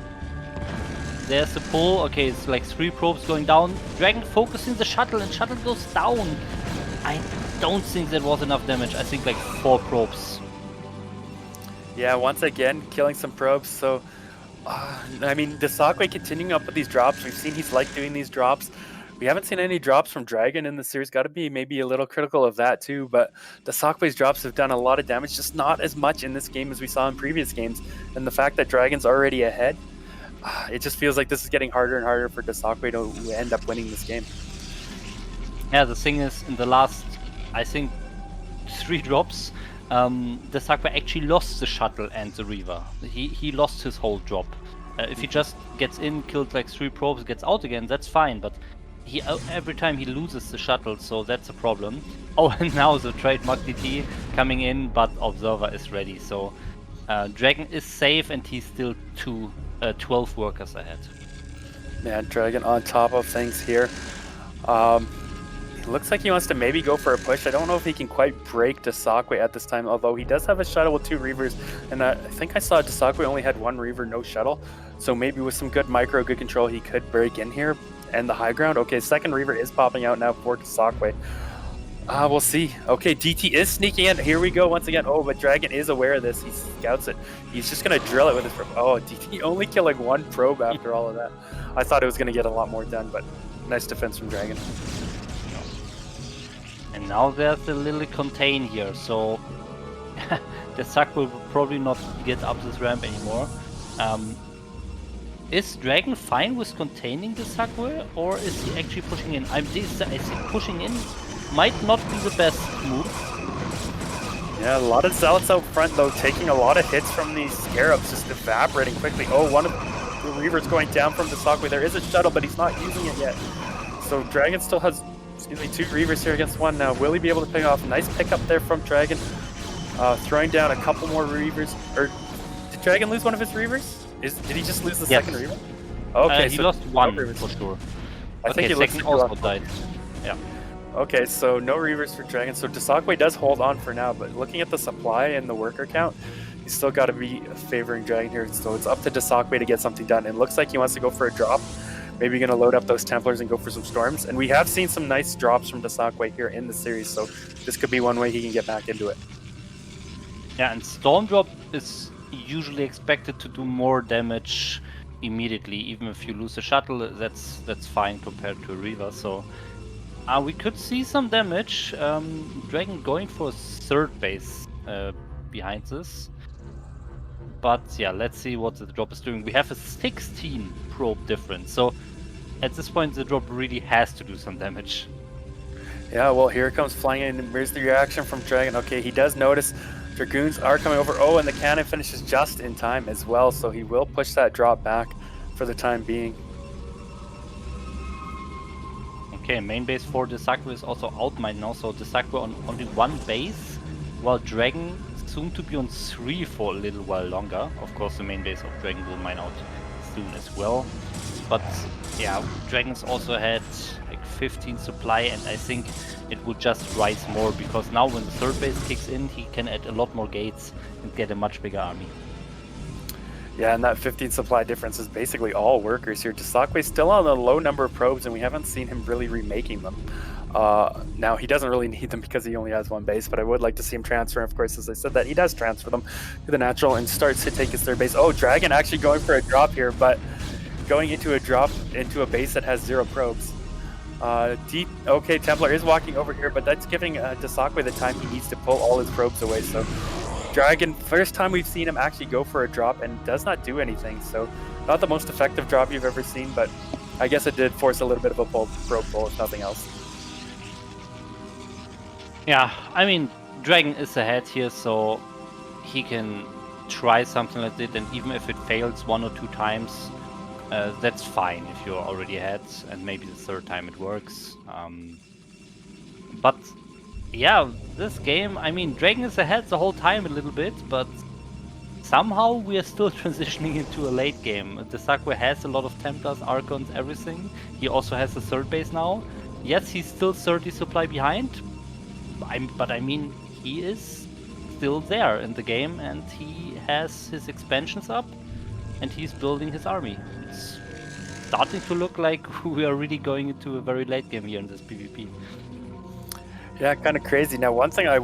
There's the pull. Okay, it's like 3 probes going down. Dragon focusing the shuttle, and shuttle goes down. I don't think that was enough damage. I think like 4 probes. Yeah, once again, killing some probes. So, I mean, Dsaqwe continuing up with these drops. We've seen he's like doing these drops. We haven't seen any drops from Dragon in the series. Got to be maybe a little critical of that too. But Dsaqwe's drops have done a lot of damage, just not as much in this game as we saw in previous games. And the fact that Dragon's already ahead, it just feels like this is getting harder and harder for Dsaqwe to end up winning this game. Yeah, the thing is, in the last, I think, 3 drops, Dsaqwe actually lost the shuttle and the Reaver. He lost his whole drop. If he just gets in, killed like 3 probes, gets out again, that's fine. But every time he loses the shuttle, so that's a problem. Oh, and now the trademark DT coming in, but Observer is ready. So Dragon is safe, and he's still 12 workers ahead. Yeah, Dragon on top of things here. It looks like he wants to maybe go for a push. I don't know if he can quite break Dsaqwe at this time, although he does have a shuttle with 2 Reavers, and I think I saw Dsaqwe only had 1 Reaver, no shuttle. So maybe with some good micro, good control, he could break in here and the high ground. Okay, 2nd Reaver is popping out now for Dsaqwe. We'll see. Okay, DT is sneaking in. Here we go once again. Oh, but Dragon is aware of this. He scouts it. He's just going to drill it with his probe. Oh, DT only killing 1 probe after all of that. I thought it was going to get a lot more done, but nice defense from Dragon. And now there's a little contain here, so Dsaqwe will probably not get up this ramp anymore. Is Dragon fine with containing Dsaqwe, or is he actually pushing in? I think pushing in might not be the best move. Yeah, a lot of Zealots out front, though, taking a lot of hits from these Scarabs, just evaporating quickly. Oh, one of the Reavers going down from Dsaqwe. There is a shuttle, but he's not using it yet. So Dragon still has, 2 Reavers here against 1 now. Will he be able to pick off? Nice pickup there from Dragon. Throwing down a couple more Reavers. Or did Dragon lose one of his Reavers? Did he just lose the 2nd Reaver? Okay, he so lost 1 Reavers. for sure. I think he second also died. Yeah. Okay, so no Reavers for Dragon. So Dsaqwe does hold on for now, but looking at the supply and the worker count, he's still got to be favoring Dragon here. So it's up to Dsaqwe to get something done. And it looks like he wants to go for a drop. Maybe going to load up those Templars and go for some Storms. And we have seen some nice drops from Dsaqwe here in the series, so this could be one way he can get back into it. Yeah, and Storm Drop is usually expected to do more damage immediately. Even if you lose a shuttle, that's fine compared to a Reaver. So we could see some damage. DragOn going for a third base behind this. But yeah, let's see what the drop is doing. We have a 16 probe difference. So at this point, the drop really has to do some damage. Yeah, well, here it comes flying in. Here's the reaction from DragOn. Okay, he does notice Dragoons are coming over. Oh, and the cannon finishes just in time as well, so he will push that drop back for the time being. Okay, main base for Dsaqwe is also outmined now, so Dsaqwe on only one base, while DragOn soon to be on 3 for a little while longer. Of course, the main base of DragOn will mine out soon as well. But yeah, DragOn's also had like 15 supply, and I think it would just rise more, because now when the third base kicks in, he can add a lot more gates and get a much bigger army. Yeah, and that 15 supply difference is basically all workers here. Dsaqwe's still on a low number of probes, and we haven't seen him really remaking them. Now, he doesn't really need them because he only has one base, but I would like to see him transfer. Of course, as I said, that he does transfer them to the natural and starts to take his third base. Oh, DragOn actually going for a drop here, but going into a drop into a base that has 0 probes. Okay, Templar is walking over here, but that's giving Dsaqwe the time he needs to pull all his probes away. So DragOn, first time we've seen him actually go for a drop and does not do anything. So not the most effective drop you've ever seen, but I guess it did force a little bit of a probe pull, if nothing else. Yeah, I mean, DragOn is ahead here, so he can try something like that, and even if it fails 1 or 2 times, that's fine if you're already ahead, and maybe the third time it works. But yeah, this game, I mean, DragOn is ahead the whole time a little bit, but somehow we are still transitioning into a late game. Dsaqwe has a lot of Templars, Archons, everything. He also has a third base now. Yes, he's still 30 supply behind, but I mean, he is still there in the game, and he has his expansions up, and he's building his army. It's starting to look like we are really going into a very late game here in this PvP. Yeah, kind of crazy. Now, one thing I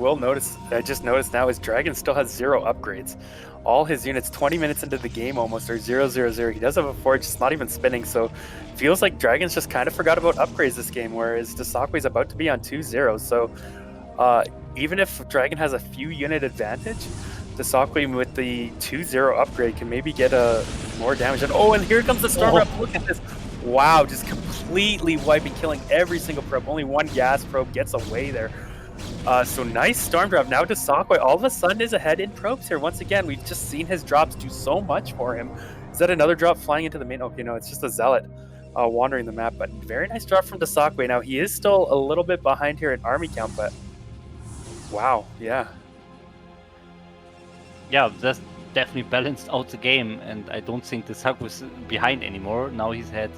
just noticed now is DragOn still has 0 upgrades. All his units 20 minutes into the game almost are 0-0-0. He does have a forge, it's not even spinning, so it feels like DragOn's just kind of forgot about upgrades this game, whereas Dsaqwe's about to be on 2-0. So even if DragOn has a few unit advantage, Dsaqwe with the 2-0 upgrade can maybe get more damage. And oh, and here comes the Storm Rep. Look at this. Wow, just completely wiping, killing every single probe. Only one gas probe gets away there. So nice Storm Drop. Now Dsaqwe all of a sudden is ahead in probes here. Once again, we've just seen his drops do so much for him. Is that another drop flying into the main? Okay, no, it's just a Zealot wandering the map. But very nice drop from Dsaqwe. Now he is still a little bit behind here in army count, but wow, yeah. Yeah, that's definitely balanced out the game, and I don't think Dsaqwe is behind anymore. Now he's had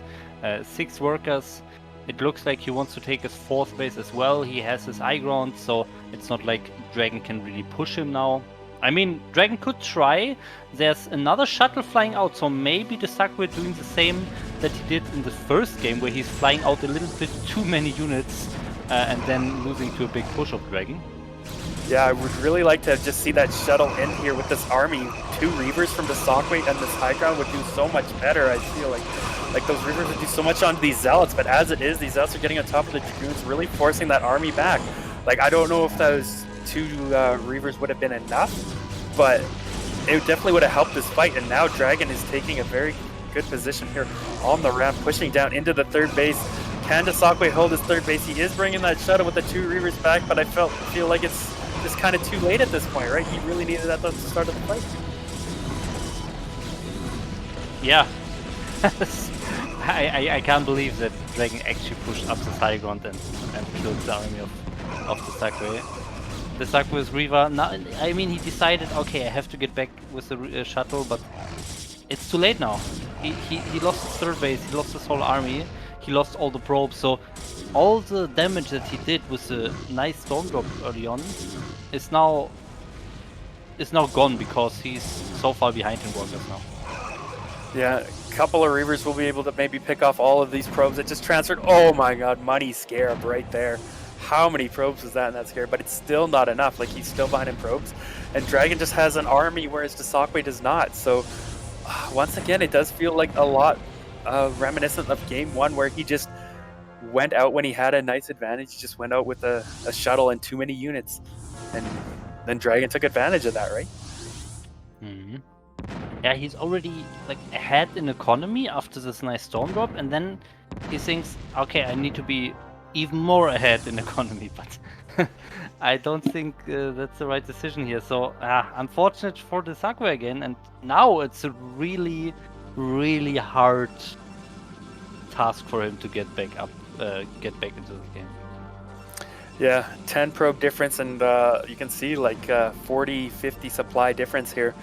6 workers. It looks like he wants to take his 4th base as well. He has his high ground, so it's not like DragOn can really push him now. I mean, DragOn could try. There's another shuttle flying out, so maybe Dsaqwe doing the same that he did in the first game, where he's flying out a little bit too many units and then losing to a big push of DragOn. Yeah, I would really like to just see that shuttle in here with this army. 2 Reavers from Dsaqwe and this high ground would do so much better, I feel like those Reavers would do so much on these Zealots, but as it is, these Zealots are getting on top of the Dragoons, really forcing that army back. Like, I don't know if those 2 Reavers would have been enough, but it definitely would have helped this fight, and now DragOn is taking a very good position here on the ramp, pushing down into the 3rd base. Can Dsaqwe hold his 3rd base? He is bringing that shuttle with the 2 Reavers back, but I feel like it's just kind of too late at this point, right? He really needed that at the start of the fight. Yeah. I can't believe that DragOn actually pushed up the high ground and killed the army of Dsaqwe. Dsaqwe's Reaver, now, I mean, he decided, okay, I have to get back with the shuttle, but it's too late now. He lost his 3rd base, he lost his whole army, he lost all the probes, so all the damage that he did with the nice Storm Drop early on is now gone, because he's so far behind in workers now. Yeah, a couple of Reavers will be able to maybe pick off all of these probes that just transferred. Oh my god, money scarab right there. How many probes was that in that scarab? But it's still not enough. Like, he's still behind in probes. And DragOn just has an army, whereas Dsaqwe does not. So once again, it does feel like a lot reminiscent of Game 1, where he just went out when he had a nice advantage. He just went out with a shuttle and too many units. And then DragOn took advantage of that, right? Mm-hmm. Yeah, he's already like ahead in economy after this nice storm drop, and then he thinks, okay, I need to be even more ahead in economy, but I don't think that's the right decision here. So unfortunate for the Dsaqwe again, and now it's a really, really hard task for him to get back up, get back into the game. Yeah, 10 probe difference, and you can see like 40, 50 supply difference here.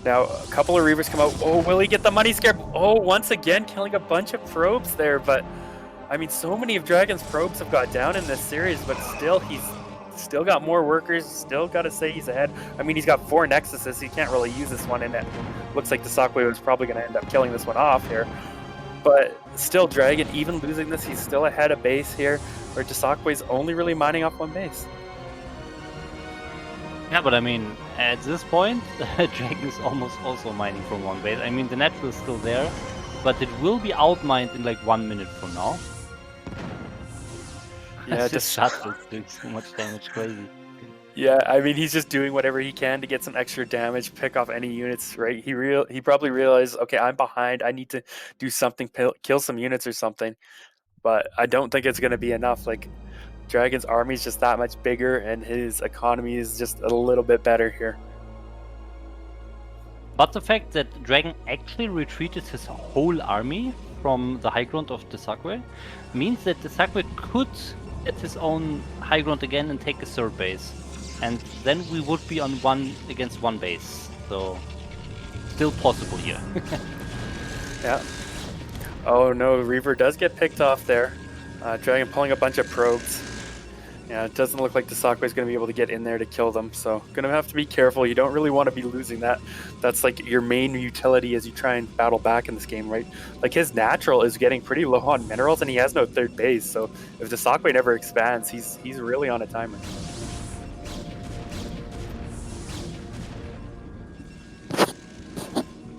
Now, a couple of Reavers come out. Oh, will he get the money scare? Oh, once again, killing a bunch of probes there. But, I mean, so many of Dragon's probes have got down in this series, but still, he's still got more workers. Still got to say he's ahead. I mean, he's got 4 Nexuses. He can't really use this one, and it looks like Dsaqwe was probably going to end up killing this one off here. But still, DragOn, even losing this, he's still ahead of base here, where Dsaqwe's only really mining off one base. Yeah, but I mean, at this point, DragOn is almost also mining from one base. I mean, the natural is still there, but it will be outmined in like 1 minute from now. Yeah, just shuttle is doing so much damage, crazy. Yeah, I mean, he's just doing whatever he can to get some extra damage, pick off any units, right? He probably realized, okay, I'm behind. I need to do something, kill some units or something. But I don't think it's going to be enough. Like, DragOn's army is just that much bigger, and his economy is just a little bit better here. But the fact that DragOn actually retreated his whole army from the high ground of Dsaqwe means that Dsaqwe could get his own high ground again and take a third base. And then we would be on 1 against 1 base. So, still possible here. Yeah. Oh no, Reaver does get picked off there. DragOn pulling a bunch of probes. Yeah, it doesn't look like Dsaqwe is going to be able to get in there to kill them, so going to have to be careful. You don't really want to be losing that. That's like your main utility as you try and battle back in this game, right? Like, his natural is getting pretty low on minerals, and he has no third base, so if Dsaqwe never expands, he's really on a timer.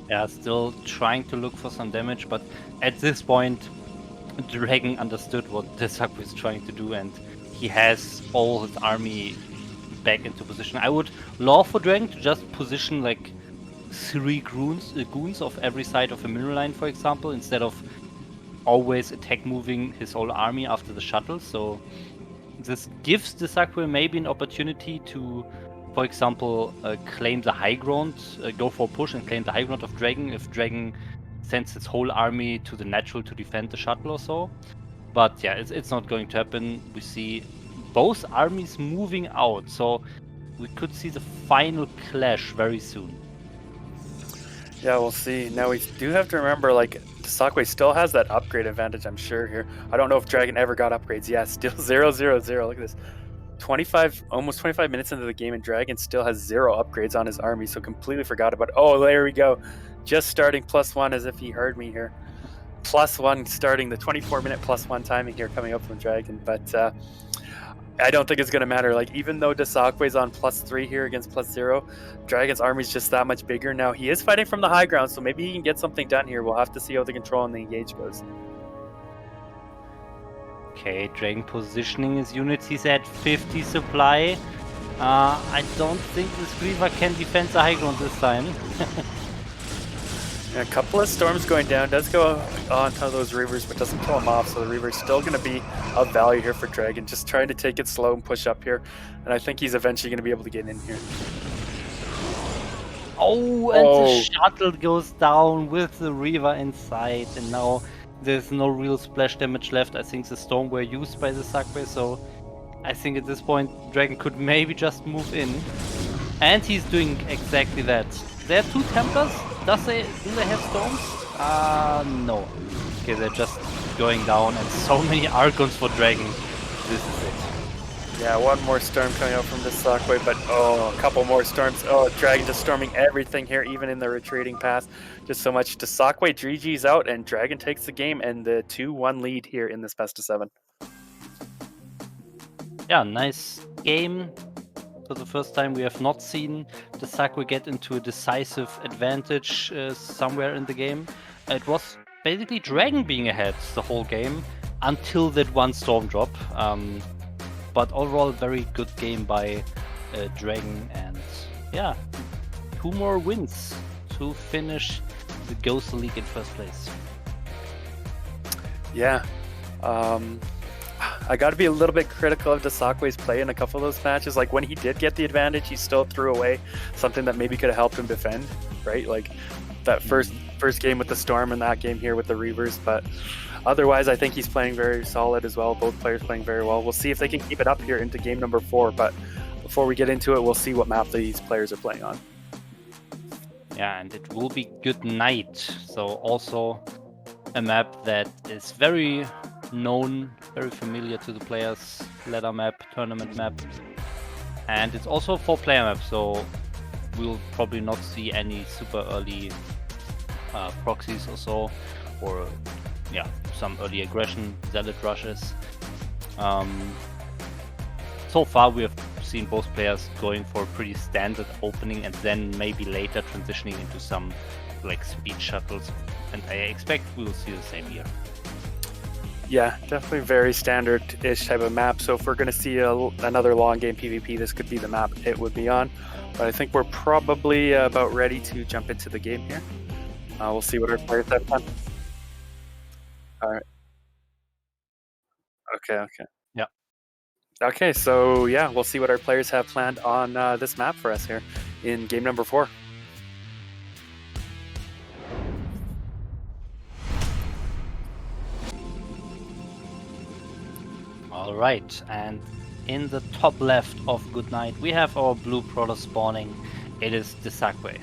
Yeah, still trying to look for some damage, but at this point, DragOn understood what Dsaqwe is trying to do, and he has all his army back into position. I would love for DragOn to just position like 3 goons of every side of a mineral line, for example, instead of always attack moving his whole army after the shuttle. So this gives Dsaqwe maybe an opportunity to, for example, claim the high ground, go for a push and claim the high ground of DragOn if DragOn sends its whole army to the natural to defend the shuttle or so. But yeah, it's not going to happen. We see both armies moving out, so we could see the final clash very soon. Yeah, we'll see. Now, we do have to remember, like, Dsaqwe still has that upgrade advantage, I'm sure, here. I don't know if DragOn ever got upgrades. Yeah, still 0-0-0. Look at this. Almost 25 minutes into the game, and DragOn still has 0 upgrades on his army, so completely forgot about it. Oh, there we go. Just starting +1 as if he heard me here. +1 starting the 24-minute +1 timing here coming up from DragOn, but I don't think it's going to matter. Like, even though Dsaqwe's on +3 here against +0, DragOn's army's just that much bigger. Now, he is fighting from the high ground, so maybe he can get something done here. We'll have to see how the control and the engage goes. Okay, DragOn positioning his units. He's at 50 supply. I don't think this Reaver can defend the high ground this time. A couple of storms going down, does go on to those Reavers, but doesn't kill them off, so the Reaver's still going to be of value here for DragOn, just trying to take it slow and push up here, and I think he's eventually going to be able to get in here. Oh, and the shuttle goes down with the Reaver inside, and now there's no real splash damage left. I think the storm were used by the Dsaqwe, so I think at this point DragOn could maybe just move in, and he's doing exactly that. There are 2 Templars. Do they have storms? No. Okay, they're just going down, and so many Archons for DragOn. This is it. Yeah, one more storm coming out from this Dsaqwe, but a couple more storms. Oh, DragOn just storming everything here, even in the retreating path. Just so much. Dsaqwe GG's out, and DragOn takes the game and the 2-1 lead here in this best of 7. Yeah, nice game. For the first time, we have not seen Dsaqwe get into a decisive advantage somewhere in the game. It was basically DragOn being ahead the whole game until that one storm drop. But overall, very good game by DragOn, and yeah, 2 more wins to finish the GosuLeague in first place. Yeah. I got to be a little bit critical of Dsaqwe's play in a couple of those matches. Like when he did get the advantage, he still threw away something that maybe could have helped him defend, right? Like that first game with the Storm and that game here with the Reavers. But otherwise, I think he's playing very solid as well. Both players playing very well. We'll see if they can keep it up here into game number 4. But before we get into it, we'll see what map these players are playing on. Yeah, and it will be Goodnight. So also a map that is very known, very familiar to the players. Ladder map, tournament map. And it's also a 4-player map, so we'll probably not see any super early proxies or so. Or yeah, some early aggression, zealot rushes. So far we have seen both players going for a pretty standard opening and then maybe later transitioning into some like speed shuttles, and I expect we'll see the same here. Yeah, definitely very standard-ish type of map. So if we're going to see another long game PvP, this could be the map it would be on. But I think we're probably about ready to jump into the game here. We'll see what our players have done. All right. Okay. Yeah. Okay, so yeah, we'll see what our players have planned on this map for us here in game number 4. Alright, and in the top left of Goodnight, we have our blue brawler spawning. It is Dsaqwe.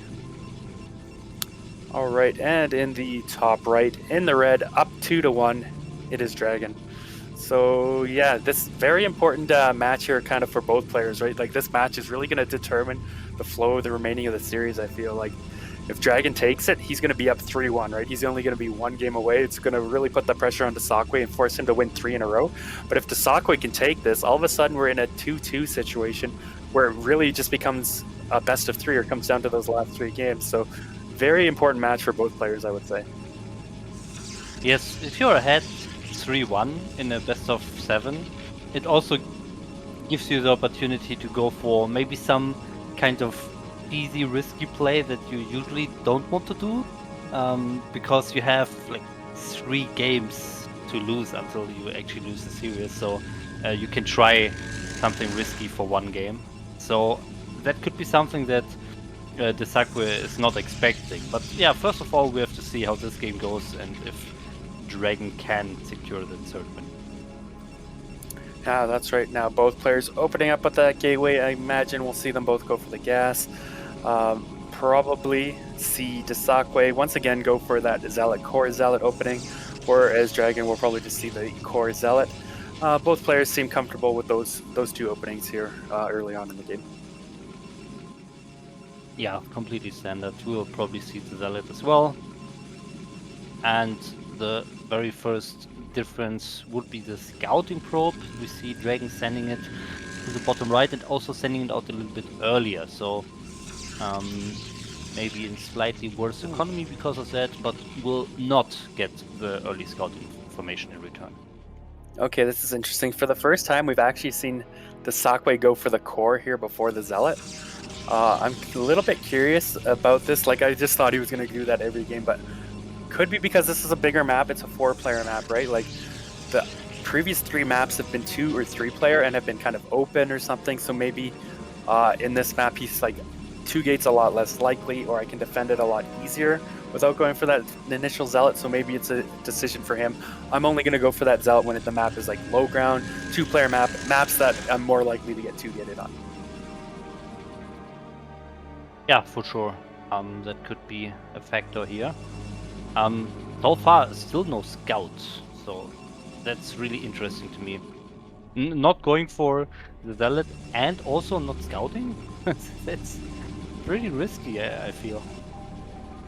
Alright, and in the top right, in the red, up 2-1, it is DragOn. So yeah, this very important match here kind of for both players, right? Like this match is really going to determine the flow of the remaining of the series, I feel like. If DragOn takes it, he's going to be up 3-1, right? He's only going to be 1 game away. It's going to really put the pressure on Dsaqwe and force him to win 3 in a row. But if Dsaqwe can take this, all of a sudden we're in a 2-2 situation where it really just becomes a best of 3 or comes down to those last 3 games. So very important match for both players, I would say. Yes, if you're ahead 3-1 in a best of 7, it also gives you the opportunity to go for maybe some kind of easy risky play that you usually don't want to do, because you have like 3 games to lose until you actually lose the series, so you can try something risky for 1 game. So that could be something that Dsaqwe is not expecting. But yeah, first of all we have to see how this game goes and if DragOn can secure the 3rd win. Yeah, that's right. Now both players opening up with that gateway. I imagine we'll see them both go for the gas. Probably see Dsaqwe once again go for that Zealot Core Zealot opening, whereas DragOn will probably just see the Core Zealot. Both players seem comfortable with those 2 openings here early on in the game. Yeah, completely standard. We'll probably see the Zealot as well. And the very first difference would be the scouting probe. We see DragOn sending it to the bottom right and also sending it out a little bit earlier. So maybe in slightly worse economy because of that, but will not get the early scouting information in return. Okay, this is interesting. For the first time, we've actually seen Dsaqwe go for the core here before the Zealot. I'm a little bit curious about this. Like, I just thought he was going to do that every game, but could be because this is a bigger map. It's a 4-player map, right? Like, the previous 3 maps have been 2 or 3-player and have been kind of open or something. So maybe in this map, he's like 2 gates a lot less likely, or I can defend it a lot easier without going for that initial Zealot. So maybe it's a decision for him. I'm only going to go for that Zealot when the map is like low ground, 2-player maps that I'm more likely to get 2-gated on. Yeah, for sure. That could be a factor here. So far, still no scouts, so that's really interesting to me. Not going for the Zealot and also not scouting? That's pretty risky, I feel.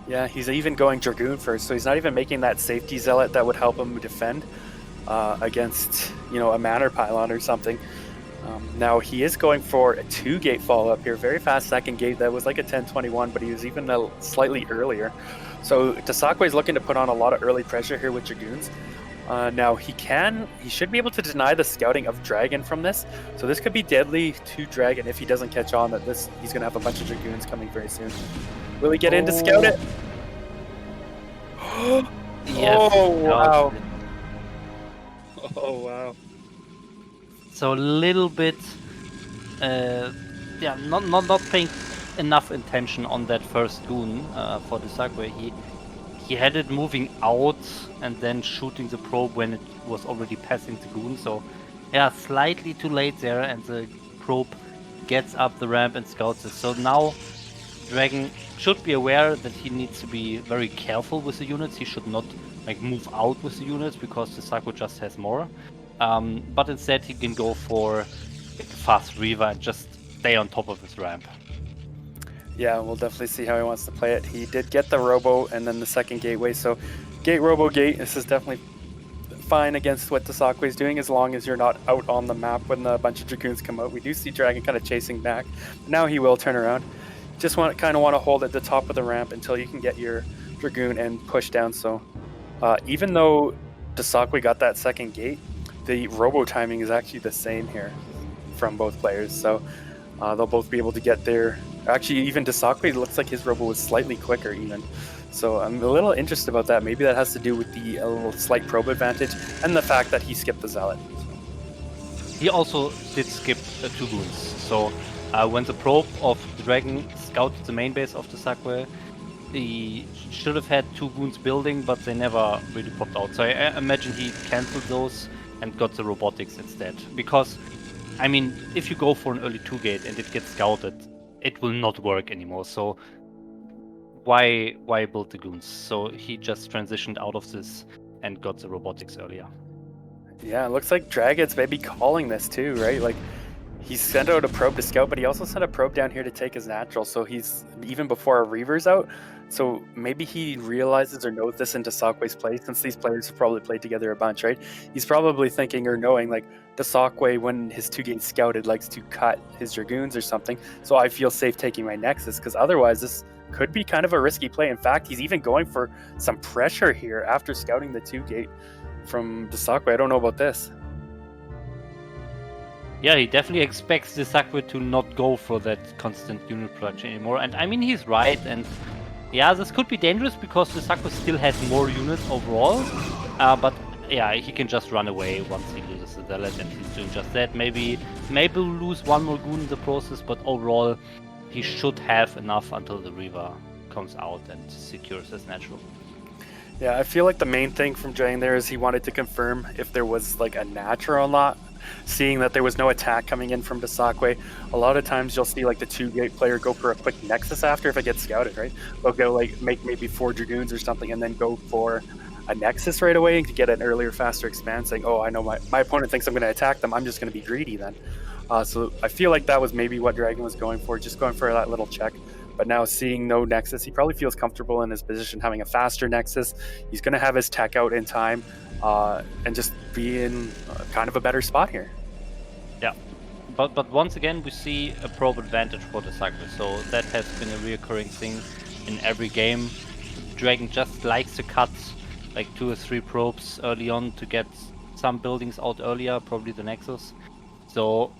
Yeah, he's even going Dragoon first, so he's not even making that safety Zealot that would help him defend against, a Manor Pylon or something. Now he is going for a 2-gate follow-up here. Very fast second gate. That was like a 10-21, but he was even slightly earlier. So Dsaqwe is looking to put on a lot of early pressure here with Dragoons. Now he should be able to deny the scouting of Dragon from this. So this could be deadly to Dragon if he doesn't catch on that he's going to have a bunch of Dragoons coming very soon. Will he get in to scout it? Yes. Oh, wow. Oh, wow. So a little bit, yeah, not paying enough attention on that first goon for Dsaqwe. He had it moving out and then shooting the probe when it was already passing the goon. So yeah, slightly too late there, and the probe gets up the ramp and scouts it. So now Dragon should be aware that he needs to be very careful with the units. He should not like move out with the units because Dsaqwe just has more. But instead he can go for like, a fast Reaver and just stay on top of his ramp. Yeah, we'll definitely see how he wants to play it. He did get the Robo and then the second gateway, so gate, Robo, gate, this is definitely fine against what Dsaqwe is doing as long as you're not out on the map when a bunch of Dragoons come out. We do see Dragon kind of chasing back. Now he will turn around. Just kind of want to hold at the top of the ramp until you can get your Dragoon and push down. So even though Dsaqwe got that second gate, the Robo timing is actually the same here from both players. So they'll both be able to get there. Actually, even Dsaqwe looks like his Robo was slightly quicker even. So I'm a little interested about that. Maybe that has to do with the little slight probe advantage and the fact that he skipped the Zealot. He also did skip 2 goons. So when the probe of the Dragon scouted the main base of Dsaqwe, he should have had 2 goons building, but they never really popped out. So I imagine he cancelled those and got the robotics instead. Because, I mean, if you go for an early 2-gate and it gets scouted, it will not work anymore. So why build the goons? So he just transitioned out of this and got the robotics earlier. Yeah, it looks like Dragon's maybe calling this too, right? Like, he sent out a probe to scout, but he also sent a probe down here to take his natural. So he's even before a Reaver's out. So maybe he realizes or knows this in Dsaqwe's play, since these players have probably played together a bunch, right? He's probably thinking or knowing, like, Dsaqwe, when his 2-gate scouted, likes to cut his Dragoons or something. So I feel safe taking my Nexus, because otherwise this could be kind of a risky play. In fact, he's even going for some pressure here after scouting the 2-gate from Dsaqwe. I don't know about this. Yeah, he definitely expects Dsaqwe to not go for that constant unit production anymore. And I mean, he's right. And yeah, this could be dangerous because Dsaqwe still has more units overall. But yeah, he can just run away once he loses the Zealot, and he's doing just that. Maybe lose 1 more goon in the process, but overall he should have enough until the Reaver comes out and secures his natural. Yeah, I feel like the main thing from Dragon there is he wanted to confirm if there was like a natural or not. Seeing that there was no attack coming in from Dsaqwe, a lot of times you'll see like the 2-gate player go for a quick Nexus after if it gets scouted, right? They'll go like make maybe 4 Dragoons or something and then go for a Nexus right away to get an earlier, faster expand, saying, oh, I know my opponent thinks I'm going to attack them, I'm just going to be greedy then. So I feel like that was maybe what Dragon was going for, just going for that little check. But now seeing no Nexus, he probably feels comfortable in his position having a faster Nexus. He's going to have his tech out in time and just be in kind of a better spot here. Yeah, but once again we see a probe advantage for Dsaqwe, so that has been a reoccurring thing in every game. Dragon just likes to cut like 2 or 3 probes early on to get some buildings out earlier, probably the Nexus. So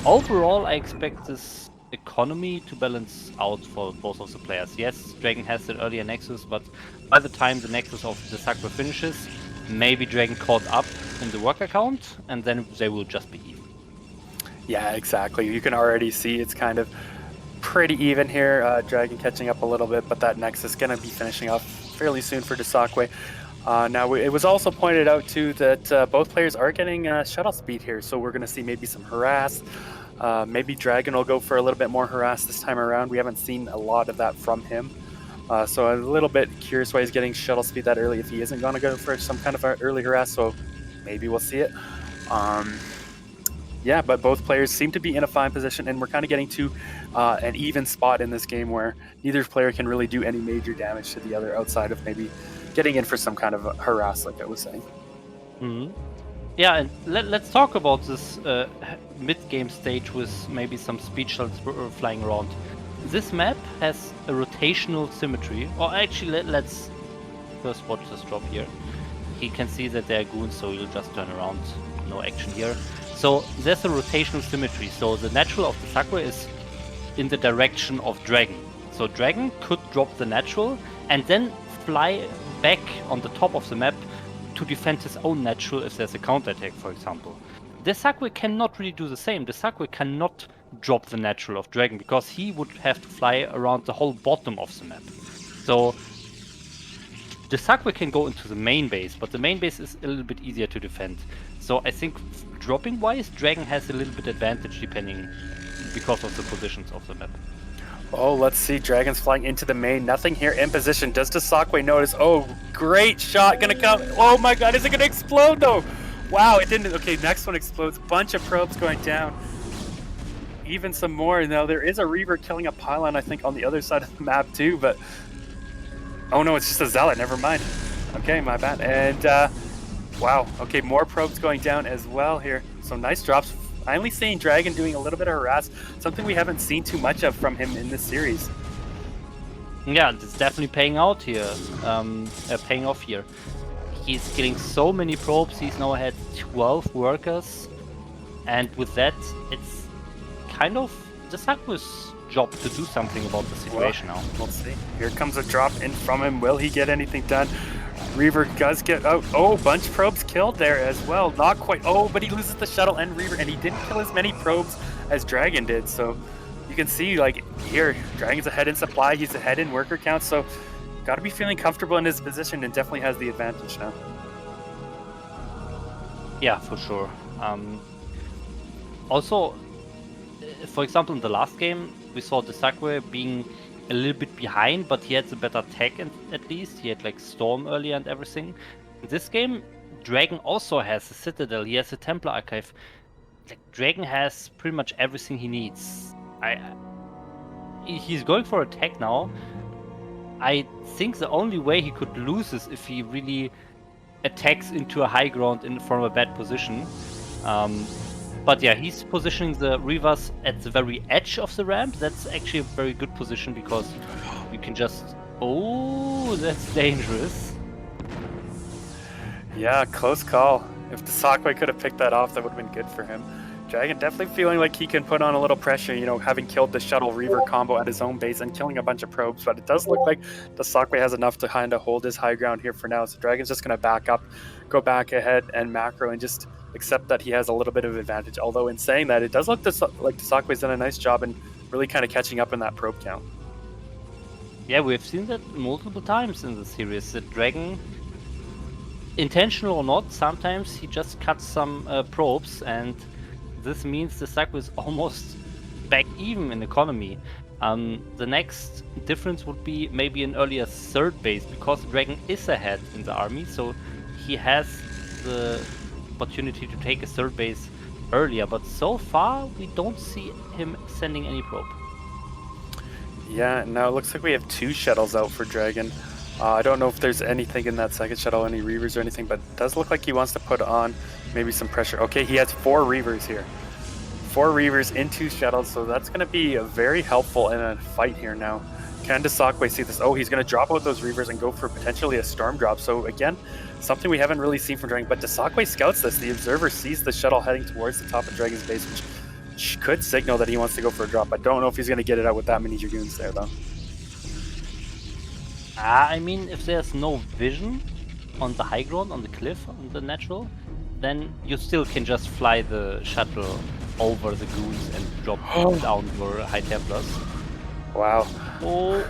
overall I expect this economy to balance out for both of the players. Yes, Dragon has that earlier Nexus, but by the time the Nexus of Dsaqwe finishes, maybe Dragon caught up in the worker count, and then they will just be even. Yeah, exactly. You can already see it's kind of pretty even here. Dragon catching up a little bit, but that Nexus going to be finishing off fairly soon for Dsaqwe. Now, it was also pointed out too that both players are getting shuttle speed here, so we're going to see maybe some harass. Maybe Dragon will go for a little bit more harass this time around. We haven't seen a lot of that from him. So a little bit curious why he's getting shuttle speed that early if he isn't going to go for some kind of early harass, so maybe we'll see it. Yeah, but both players seem to be in a fine position, and we're kind of getting to an even spot in this game where neither player can really do any major damage to the other outside of maybe getting in for some kind of harass, like I was saying. Mm-hmm. Yeah, and let's talk about this mid-game stage with maybe some speed shuttles flying around. This map has a rotational symmetry, or actually let's first watch this drop here. He can see that there are goons, so he'll just turn around, no action here. So there's a rotational symmetry, so the natural of the Dsaqwe is in the direction of DragOn. So DragOn could drop the natural and then fly back on the top of the map to defend his own natural if there's a counterattack, for example. The Dsaqwe cannot really do the same. The Dsaqwe cannot drop the natural of DragOn because he would have to fly around the whole bottom of the map. So the Dsaqwe can go into the main base, but the main base is a little bit easier to defend. So I think dropping wise, DragOn has a little bit advantage depending because of the positions of the map. Oh, let's see. DragOn's flying into the main. Nothing here in position. Does Dsaqwe notice? Oh, great shot. Gonna come. Oh my god, is it gonna explode though? Wow, it didn't. Okay, next one explodes. Bunch of probes going down. Even some more. Now, there is a Reaver killing a pylon, I think, on the other side of the map too, but... Oh no, it's just a Zealot. Never mind. Okay, my bad. And, wow. Okay, more probes going down as well here. Some nice drops. Finally seeing DragOn doing a little bit of harass, something we haven't seen too much of from him in this series. Yeah, it's definitely paying out here. Paying off here. He's getting so many probes. He's now had 12 workers, and with that, it's kind of the Dsaqwe's job to do something about the situation now. We'll see. Here comes a drop in from him. Will he get anything done? Reaver does get out. Oh, bunch of probes killed there as well. Not quite. Oh, but he loses the shuttle and Reaver, and he didn't kill as many probes as DragOn did. So you can see, like, here, DragOn's ahead in supply. He's ahead in worker count. So got to be feeling comfortable in his position and definitely has the advantage now. Yeah, for sure. Also, for example, in the last game, we saw the Dsaqwe being a little bit behind, but he had the better tech at least. He had like Storm earlier and everything. In this game, DragOn also has a Citadel. He has a Templar Archive. Like, DragOn has pretty much everything he needs. He's going for attack now. I think the only way he could lose is if he really attacks into a high ground from a bad position. But yeah, he's positioning the Reavers at the very edge of the ramp. That's actually a very good position because you can just... Oh, that's dangerous. Yeah, close call. If Dsaqwe could have picked that off, that would have been good for him. DragOn definitely feeling like he can put on a little pressure, you know, having killed the Shuttle Reaver combo at his own base and killing a bunch of probes. But it does look like Dsaqwe has enough to kind of hold his high ground here for now. So DragOn's just going to back up, go back ahead and macro and just accept that he has a little bit of advantage. Although in saying that, it does look like Dsaqwe's done a nice job in really kind of catching up in that probe count. Yeah, we've seen that multiple times in the series. That DragOn, intentional or not, sometimes he just cuts some probes, and this means the Dsaqwe is almost back even in economy. The next difference would be maybe an earlier third base, because DragOn is ahead in the army, so he has the opportunity to take a third base earlier, but so far we don't see him sending any probe. Yeah, now it looks like we have 2 shuttles out for DragOn. I don't know if there's anything in that second shuttle, any Reavers or anything, but it does look like he wants to put on maybe some pressure. Okay, he has 4 Reavers here. 4 Reavers in 2 shuttles, so that's going to be very helpful in a fight here now. Can Dsaqwe see this? Oh, he's going to drop out those Reavers and go for potentially a Storm drop. So again, something we haven't really seen from DragOn, but Dsaqwe scouts this. The observer sees the shuttle heading towards the top of DragOn's base, which could signal that he wants to go for a drop. I don't know if he's going to get it out with that many Dragoons there, though. I mean, if there's no vision on the high ground, on the cliff, on the natural, then you still can just fly the shuttle over the goons and drop down your high Templars. Wow. Oh.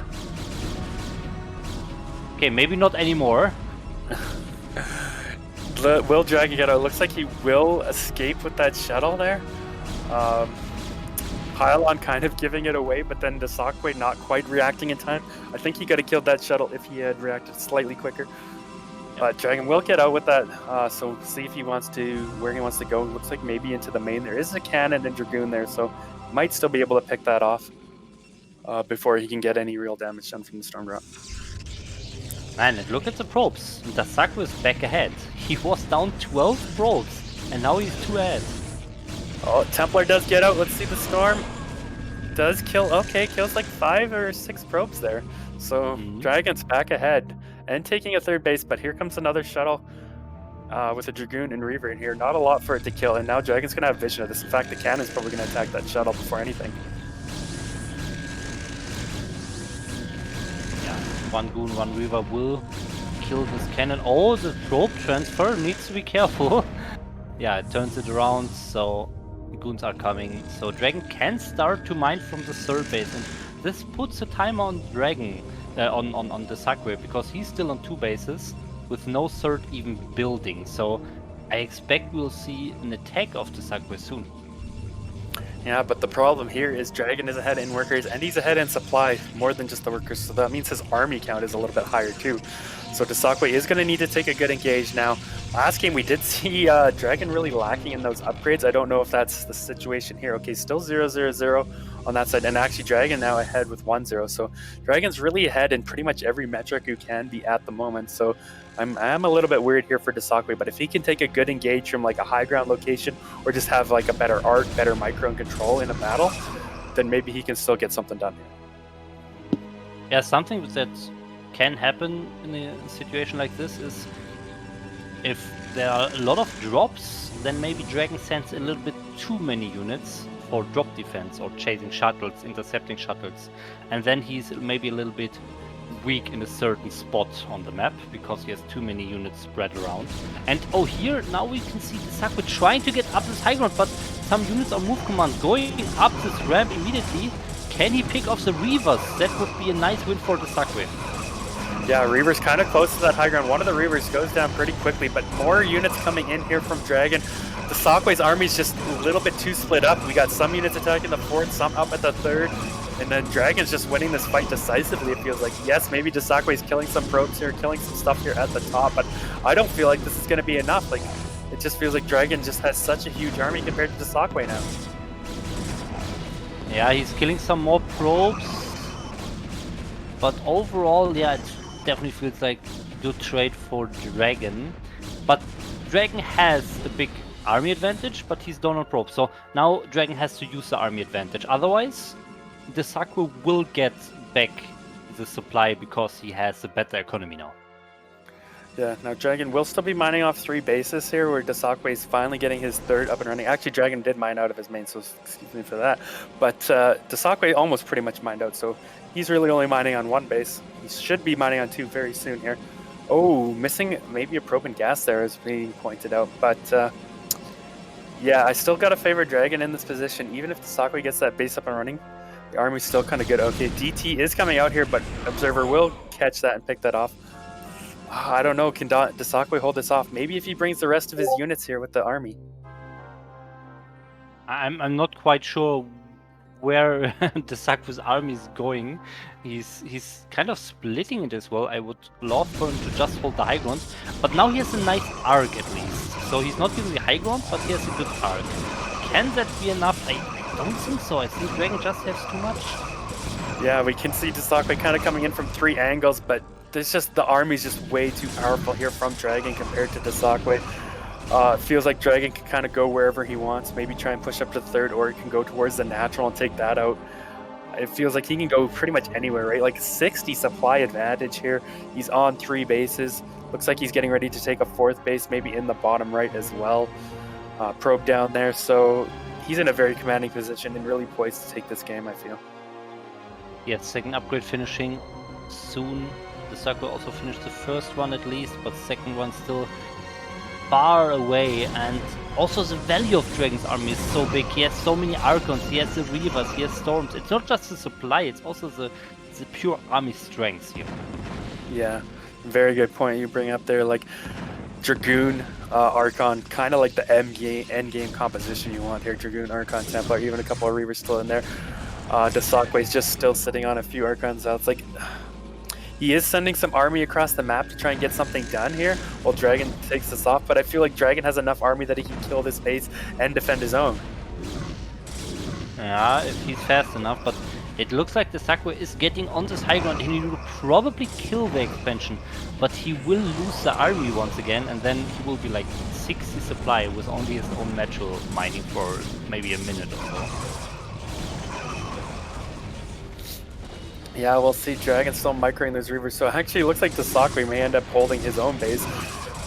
Okay, maybe not anymore. Will DragOn get out? Looks like he will escape with that shuttle there. Pylon kind of giving it away, but then Dsaqwe not quite reacting in time. I think he could have killed that shuttle if he had reacted slightly quicker. But DragOn will get out with that, so see if he wants to, where he wants to go. Looks like maybe into the main. There is a cannon and Dragoon there, so might still be able to pick that off before he can get any real damage done from the Storm Drop. Man, and look at the probes. Dsaqwe is back ahead. He was down 12 probes. And now he's 2 ahead. Oh, Templar does get out. Let's see the Storm. Does kill. Okay, kills like 5 or 6 probes there. So Dragon's back ahead and taking a 3rd base, but here comes another shuttle with a Dragoon and Reaver in here. Not a lot for it to kill, and now Dragon's going to have vision of this. In fact, the cannon's probably going to attack that shuttle before anything. Yeah, 1 Goon, 1 Reaver will kill this cannon. Oh, the probe transfer needs to be careful. Yeah, it turns it around, so Goons are coming. So Dragon can start to mine from the 3rd base, and this puts a timer on Dragon, on Dsaqwe, because he's still on 2 bases with no 3rd even building. So I expect we'll see an attack of Dsaqwe soon. Yeah, but the problem here is Dragon is ahead in workers and he's ahead in supply more than just the workers, so that means his army count is a little bit higher too. So Dsaqwe is going to need to take a good engage now. Last game we did see Dragon really lacking in those upgrades. I don't know if that's the situation here. Okay, still 0-0-0 on that side, and actually Dragon now ahead with 1-0. So Dragon's really ahead in pretty much every metric you can be at the moment. So I'm a little bit worried here for Dsaqwe, but if he can take a good engage from like a high ground location or just have like a better art, better micro and control in a battle, then maybe he can still get something done. Yeah, something that can happen in a situation like this is if there are a lot of drops, then maybe Dragon sends a little bit too many units for drop defense or chasing shuttles, intercepting shuttles, and then he's maybe a little bit weak in a certain spot on the map because he has too many units spread around. And oh, here now we can see Dsaqwe trying to get up this high ground, but some units on move command going up this ramp immediately. Can he pick off the Reavers? That would be a nice win for Dsaqwe. Yeah, Reaver's kind of close to that high ground. One of the Reavers goes down pretty quickly, but more units coming in here from Dragon. Dsaqwe's army's just a little bit too split up. We got some units attacking the 4th, some up at the 3rd, and then Dragon's just winning this fight decisively, it feels like. Yes, maybe Dsaqwe's killing some probes here, killing some stuff here at the top, but I don't feel like this is going to be enough. Like, it just feels like Dragon just has such a huge army compared to Dsaqwe now. Yeah, he's killing some more probes, but overall, yeah, it definitely feels like good trade for Dragon. But Dragon has a big army advantage, but he's down on probes, so now Dragon has to use the army advantage. Otherwise, Dsaqwe will get back the supply because he has a better economy now. Yeah, now Dragon will still be mining off 3 bases here, where Dsaqwe is finally getting his 3rd up and running. Actually, Dragon did mine out of his main, so excuse me for that. But Dsaqwe almost pretty much mined out, so he's really only mining on 1 base. He should be mining on 2 very soon here. Oh, missing maybe a probe and gas there is being pointed out, but yeah, I still gotta favor Dragon in this position. Even if Dsaqwe gets that base up and running, the army's still kind of good. Okay, DT is coming out here, but Observer will catch that and pick that off. I don't know, can Dsaqwe hold this off? Maybe if he brings the rest of his units here with the army. I'm not quite sure where Dsaqwe's army is going. He's kind of splitting it as well. I would love for him to just hold the high ground, but now he has a nice arc at least. So he's not using the high ground, but he has a good arc. Can that be enough? I don't think so. I think Dragon just has too much. Yeah, we can see Dsaqwe kind of coming in from 3 angles, but there's just the army's just way too powerful here from Dragon compared to Dsaqwe. It feels like Dragon can kind of go wherever he wants, maybe try and push up to the 3rd, or he can go towards the natural and take that out. It feels like he can go pretty much anywhere, right? Like 60 supply advantage here. He's on 3 bases. Looks like he's getting ready to take a 4th base, maybe in the bottom right as well. Probe down there, so he's in a very commanding position and really poised to take this game, I feel. Yeah, 2nd upgrade finishing soon. Dsaqwe also finished the 1st one at least, but 2nd one still far away. And also the value of Dragon's army is so big. He has so many Archons, he has the Reavers, he has Storms. It's not just the supply, it's also the pure army strength here. Yeah, very good point you bring up there. Like Dragoon, Archon, kind of like the end game composition you want here. Dragoon, Archon, Templar, even a couple of Reavers still in there. Dsaqwe's just still sitting on a few Archons out. It's like he is sending some army across the map to try and get something done here while Dragon takes this off, but I feel like Dragon has enough army that he can kill this base and defend his own. Yeah, if he's fast enough, but It looks like Dsaqwe is getting on this high ground and he will probably kill the expansion, but he will lose the army once again, and then he will be like 60 supply with only his own natural mining for maybe a minute or so. Yeah, we'll see. Dragon still microing those Reavers, so actually it looks like Dsaqwe may end up holding his own base.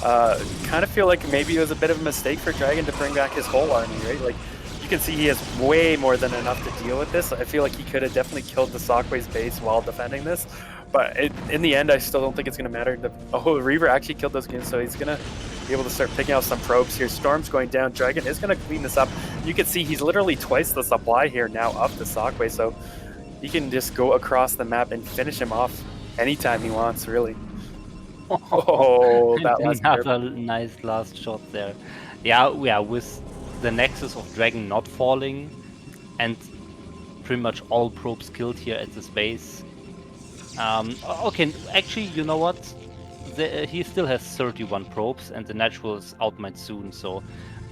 Kind of feel like maybe it was a bit of a mistake for Dragon to bring back his whole army, right? Like, you can see he has way more than enough to deal with this. I feel like he could have definitely killed Dsaqwe's base while defending this, but in the end, I still don't think it's going to matter. Oh, Reaver actually killed those units, so he's going to be able to start picking out some probes here. Storm's going down. Dragon is going to clean this up. You can see he's literally twice the supply here now of Dsaqwe, so he can just go across the map and finish him off anytime he wants, really. Oh, that was another nice last shot there. Yeah, with the nexus of Dragon not falling and pretty much all probes killed here at this base. Okay, actually, you know what? He still has 31 probes and the natural is outmined soon, so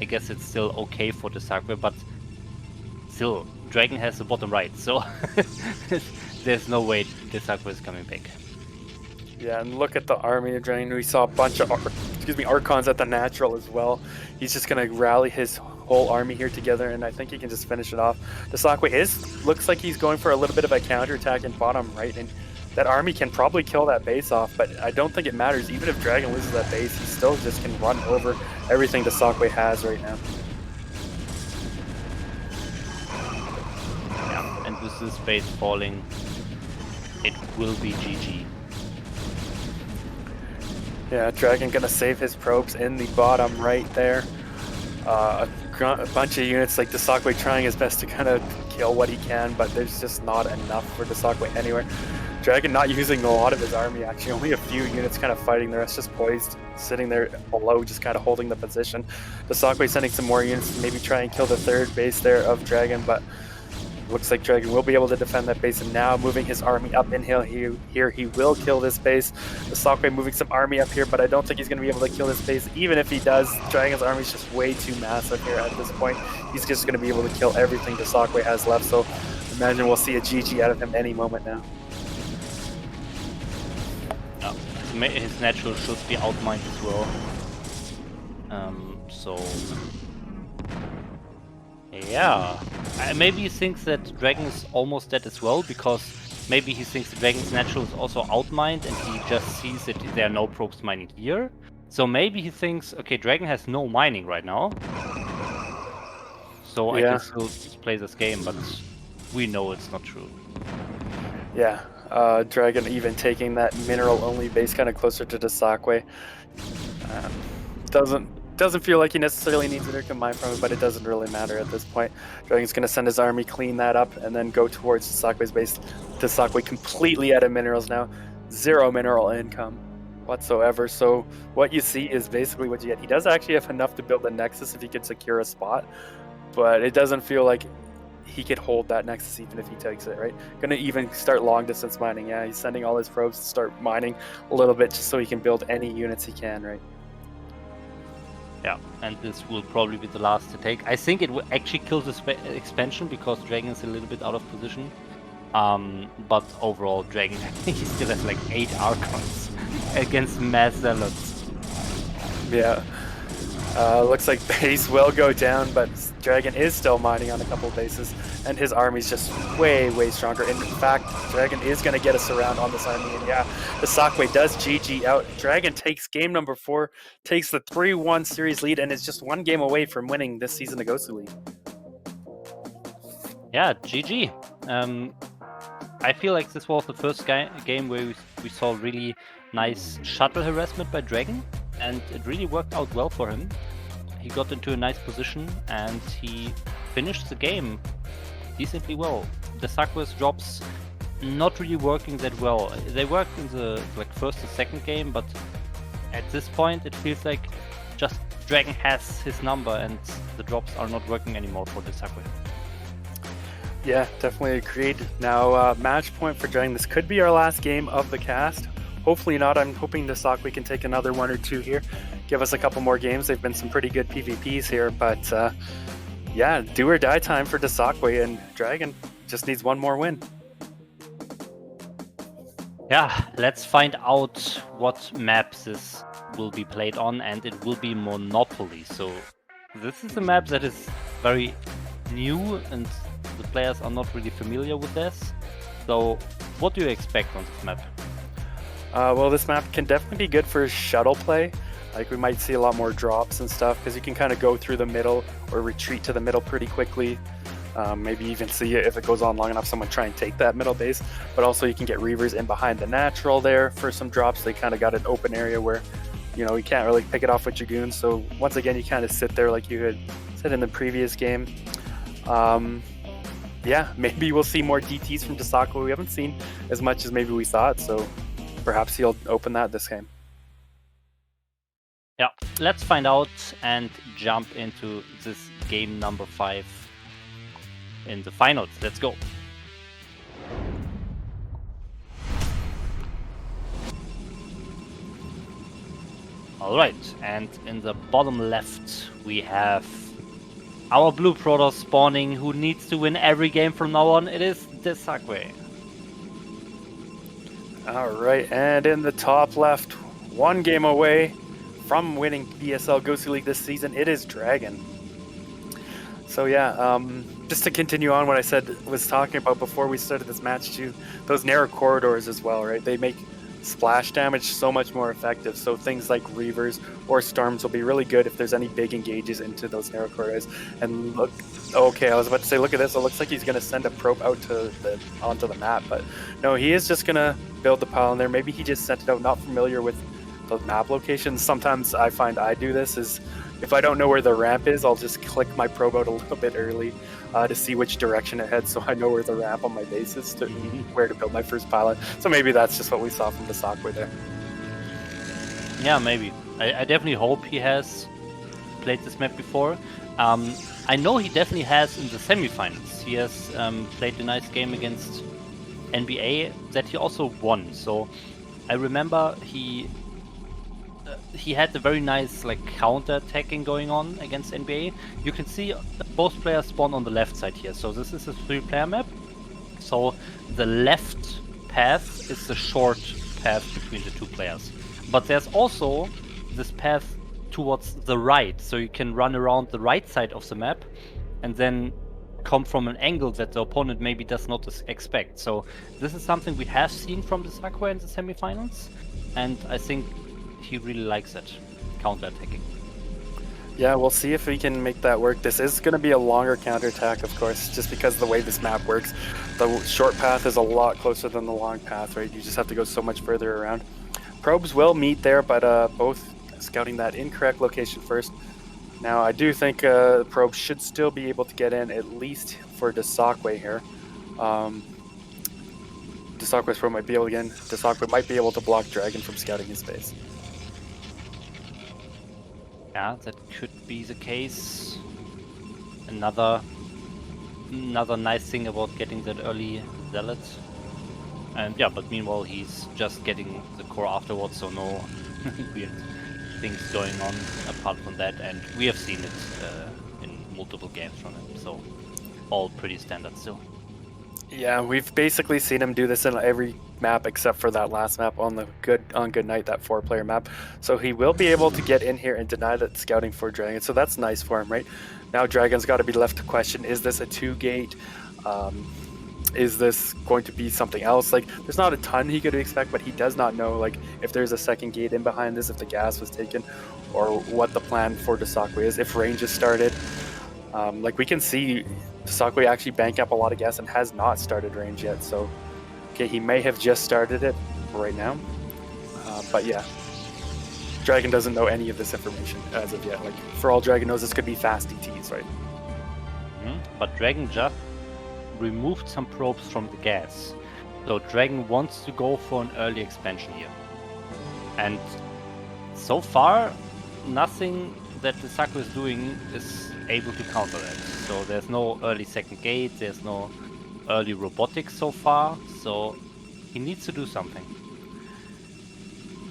I guess it's still okay for Dsaqwe, but still, Dragon has the bottom right, so there's no way Dsaqwe is coming back. Yeah, and look at the army of Dragon. We saw a bunch of Archons at the natural as well. He's just going to rally his whole army here together, and I think he can just finish it off. Dsaqwe looks like he's going for a little bit of a counterattack in bottom right, and that army can probably kill that base off, but I don't think it matters. Even if Dragon loses that base, he still just can run over everything Dsaqwe has right now. Yeah, and with this base falling, it will be GG. Yeah, Dragon gonna save his probes in the bottom right there. A bunch of units like Dsaqwe trying his best to kind of kill what he can, but there's just not enough for Dsaqwe anywhere. Dragon not using a lot of his army, actually, only a few units kind of fighting, the rest just poised, sitting there below, just kind of holding the position. Dsaqwe sending some more units to maybe try and kill the third base there of Dragon, but looks like Dragon will be able to defend that base, and now moving his army up in hill here, he will kill this base. Dsaqwe moving some army up here, but I don't think he's going to be able to kill this base. Even if he does, Dragon's army is just way too massive here at this point. He's just going to be able to kill everything Dsaqwe has left, so imagine we'll see a GG out of him any moment now. His natural should be outmined as well. So yeah, maybe he thinks that Dragon is almost dead as well, because maybe he thinks the Dragon's natural is also outmined and he just sees that there are no probes mining here. So maybe he thinks, okay, Dragon has no mining right now, so I can still play this game, but we know it's not true. Yeah, Dragon even taking that mineral-only base kind of closer to Dsaqwe. Doesn't feel like he necessarily needs it or can mine from it, but it doesn't really matter at this point. Dragon's going to send his army, clean that up, and then go towards Dsaqwe's base. Dsaqwe completely out of minerals now. 0 mineral income whatsoever. So what you see is basically what you get. He does actually have enough to build a Nexus if he could secure a spot, but it doesn't feel like he could hold that Nexus even if he takes it, right? Gonna even start long distance mining. Yeah, he's sending all his probes to start mining a little bit just so he can build any units he can, right? Yeah, and this will probably be the last to take. I think it will actually kill the expansion because Dragon is a little bit out of position. But overall, Dragon he still has like 8 Archons against mass zealots. Yeah. Looks like base will go down, but Dragon is still mining on a couple bases, and his army's just way stronger. In fact, Dragon is going to get a surround on this army, and yeah, Dsaqwe does GG out. Dragon takes game number 4, takes the 3-1 series lead, and is just 1 game away from winning this season of GosuLeague. Yeah, GG. I feel like this was the first game where we saw really nice shuttle harassment by Dragon, and it really worked out well for him. He got into a nice position and he finished the game decently well. Dsaqwe's drops not really working that well. They worked in the first and second game, but at this point it feels like just Dragon has his number and the drops are not working anymore for Dsaqwe. Yeah, definitely agreed. Now, match point for Dragon. This could be our last game of the cast. Hopefully not. I'm hoping Dsaqwe can take another 1 or 2 here. Give us a couple more games. They've been some pretty good PvPs here, but yeah, do or die time for Dsaqwe, and Dragon just needs 1 more win. Yeah, let's find out what map this will be played on, and it will be Monopoly. So this is a map that is very new and the players are not really familiar with this. So what do you expect on this map? Well, this map can definitely be good for shuttle play. Like we might see a lot more drops and stuff because you can kind of go through the middle or retreat to the middle pretty quickly. Maybe even see if it goes on long enough, someone try and take that middle base. But also you can get Reavers in behind the natural there for some drops. They kind of got an open area where, you know, you can't really pick it off with Dragoons. So once again, you kind of sit there like you had said in the previous game. Yeah, maybe we'll see more DTs from Dsaqwe. We haven't seen as much as maybe we thought. So perhaps he'll open that this game. Yeah, let's find out and jump into this game number 5 in the finals. Let's go. Alright, and in the bottom left we have our blue Protoss spawning, who needs to win every game from now on. It is Dsaqwe. Alright, and in the top left, one game away from winning BSL GosuLeague this season, it is DragOn. So yeah, just to continue on what I was talking about before we started this match too, those narrow corridors as well, right? They make splash damage so much more effective. So things like Reavers or Storms will be really good if there's any big engages into those narrow corridors. And look, okay, I was about to say, look at this. It looks like he's going to send a probe out to onto the map, but no, he is just going to build the pile in there. Maybe he just sent it out, not familiar with the map locations. Sometimes I find I do this is if I don't know where the ramp is, I'll just click my probe out a little bit early to see which direction it heads, so I know where the ramp on my base is, to where to build my first pilot. So maybe that's just what we saw from Dsaqwe there. Yeah, maybe. I definitely hope he has played this map before. I know he definitely has in the semifinals. He has played a nice game against NBA that he also won. So I remember he had a very nice like counter attacking going on against NBA. You can see both players spawn on the left side here. So this is a 3-player map. So the left path is the short path between the 2 players. But there's also this path towards the right. So you can run around the right side of the map and then come from an angle that the opponent maybe does not expect. So this is something we have seen from Dsaqwe in the semifinals. And I think he really likes it, counter-attacking. Yeah, we'll see if we can make that work. This is going to be a longer counterattack, of course, just because of the way this map works. The short path is a lot closer than the long path, right? You just have to go so much further around. Probes will meet there, but both scouting that incorrect location first. Now, I do think probes should still be able to get in, at least for Dsaqwe here. Dsaqwe's probe might be able to get in. Dsaqwe might be able to block DragOn from scouting his base. Yeah, that could be the case. Another nice thing about getting that early zealot. And yeah, but meanwhile he's just getting the core afterwards, so no weird things going on apart from that. And we have seen it in multiple games from him, so all pretty standard still. Yeah, we've basically seen him do this in every map except for that last map on Goodnight, that 4-player map. So he will be able to get in here and deny that scouting for DragOn. So that's nice for him, right? Now DragOn's got to be left to question, is this a 2-gate? Is this going to be something else? Like, there's not a ton he could expect, but he does not know, like, if there's a second gate in behind this, if the gas was taken, or what the plan for Dsaqwe is, if range is started. Like, we can see Dsaqwe actually bank up a lot of gas and has not started range yet, so okay, he may have just started it right now, but yeah, DragOn doesn't know any of this information as of yet. Like, for all DragOn knows, this could be fast DTs, right? But DragOn just removed some probes from the gas, so DragOn wants to go for an early expansion here, and so far nothing that Dsaqwe is doing is able to counter that. So there's no early second gate, there's no early robotics so far, so he needs to do something.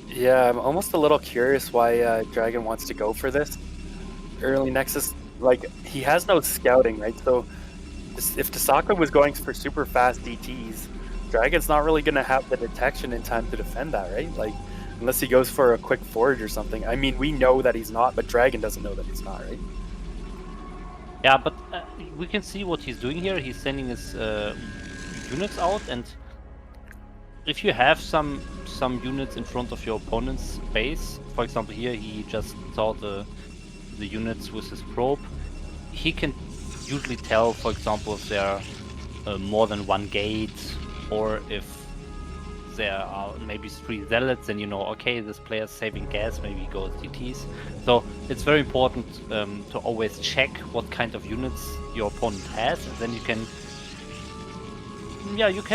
Yeah, I'm almost a little curious why DragOn wants to go for this early Nexus. Like, he has no scouting, right? So if Dsaqwe was going for super fast DTs, Dragon's not really gonna have the detection in time to defend that, right? Like, unless he goes for a quick forage or something. I mean, we know that he's not, but Dragon doesn't know that he's not, right? Yeah, but we can see what he's doing here. He's sending his units out, and if you have some units in front of your opponent's base, for example here he just saw the units with his probe, he can usually tell, for example, if there are more than one gate, or if there are maybe 3 zealots, then you know, okay, this player's saving gas, maybe he goes DTs. So it's very important to always check what kind of units your opponent has, and then you can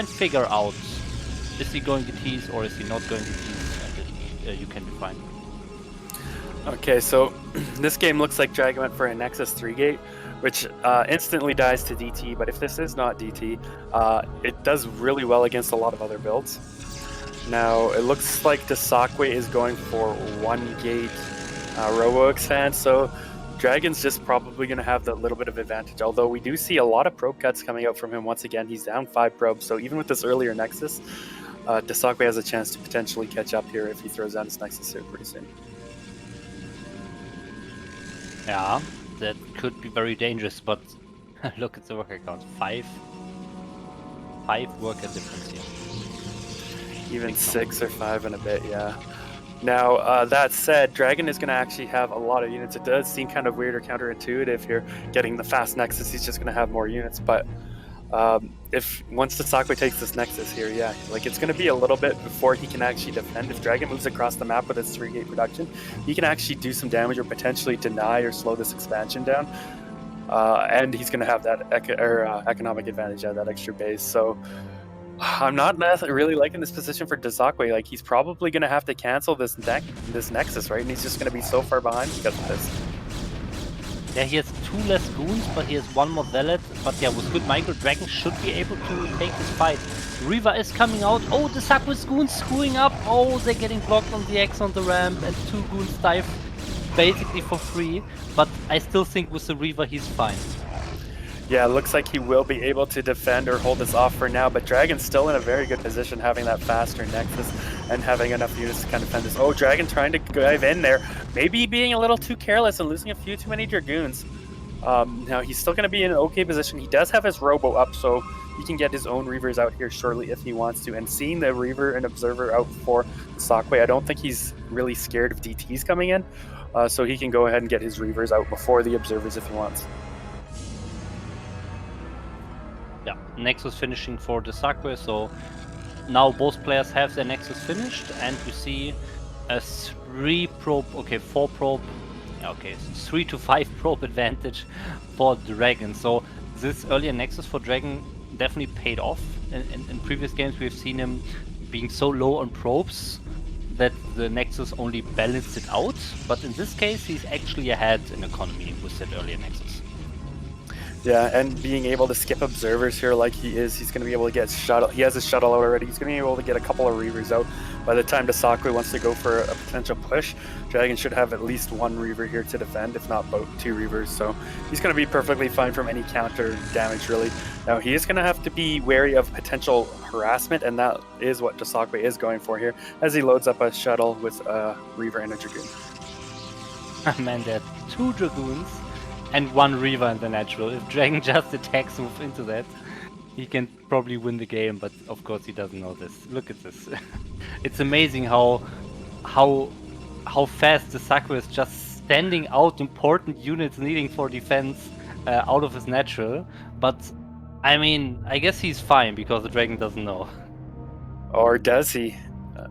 figure out, is he going DTs or is he not going DTs, and you can define. Okay, so this game looks like Dragon went for a Nexus 3 gate, which instantly dies to DT, but if this is not DT, it does really well against a lot of other builds. Now, it looks like Dsaqwe is going for 1 gate Robo Expand, so Dragon's just probably going to have that little bit of advantage, although we do see a lot of probe cuts coming out from him once again. He's down 5 probes, so even with this earlier Nexus, Dsaqwe has a chance to potentially catch up here if he throws down his Nexus here pretty soon. Yeah, that could be very dangerous, but look at the worker count. 5 worker difference here. Even 6 or 5 and a bit, yeah. Now, that said, Dragon is going to actually have a lot of units. It does seem kind of weird or counterintuitive here. Getting the fast Nexus, he's just going to have more units. But if once Dsaqwe takes this Nexus here, yeah, like it's going to be a little bit before he can actually defend. If Dragon moves across the map with his 3-gate production, he can actually do some damage or potentially deny or slow this expansion down. And he's going to have that economic advantage out of that extra base. So I'm not really liking this position for Dsaqwe. Like, he's probably going to have to cancel this Nexus, right? And he's just going to be so far behind because of this. Yeah, he has 2 less goons, but he has 1 more zealot. But yeah, with good micro, Dragon should be able to take this fight. Reaver is coming out. Oh, Dsaqwe's goons screwing up. Oh, they're getting blocked on the X on the ramp, and 2 goons dive basically for free. But I still think with the Reaver he's fine. Yeah, it looks like he will be able to defend or hold this off for now, but Dragon's still in a very good position, having that faster Nexus and having enough units to kind of defend this. Oh, Dragon trying to dive in there, maybe being a little too careless and losing a few too many Dragoons. Now, he's still going to be in an okay position. He does have his Robo up, so he can get his own Reavers out here shortly if he wants to. And seeing the Reaver and Observer out for Dsaqwe, I don't think he's really scared of DTs coming in, so he can go ahead and get his Reavers out before the Observers if he wants. Yeah, Nexus finishing for Dsaqwe, so now both players have their Nexus finished, and we see a 4 probe, okay, 3 to 5 probe advantage for Dragon. So this earlier Nexus for Dragon definitely paid off. In previous games we've seen him being so low on probes that the Nexus only balanced it out, but in this case he's actually ahead in economy with that earlier Nexus. Yeah, and being able to skip Observers here like he is, he's going to be able to get shuttle. He has his shuttle out already. He's going to be able to get a couple of Reavers out. By the time Dsaqwe wants to go for a potential push, Dragon should have at least 1 Reaver here to defend, if not both 2 Reavers. So he's going to be perfectly fine from any counter damage, really. Now, he is going to have to be wary of potential harassment, and that is what Dsaqwe is going for here, as he loads up a shuttle with a Reaver and a Dragoon. Man, there are 2 Dragoons and 1 Reaver in the natural. If Dragon just attacks move into that, he can probably win the game, but of course he doesn't know this. Look at this. It's amazing how fast Dsaqwe is just standing out important units needing for defense out of his natural. But I mean, I guess he's fine because the Dragon doesn't know. Or does he?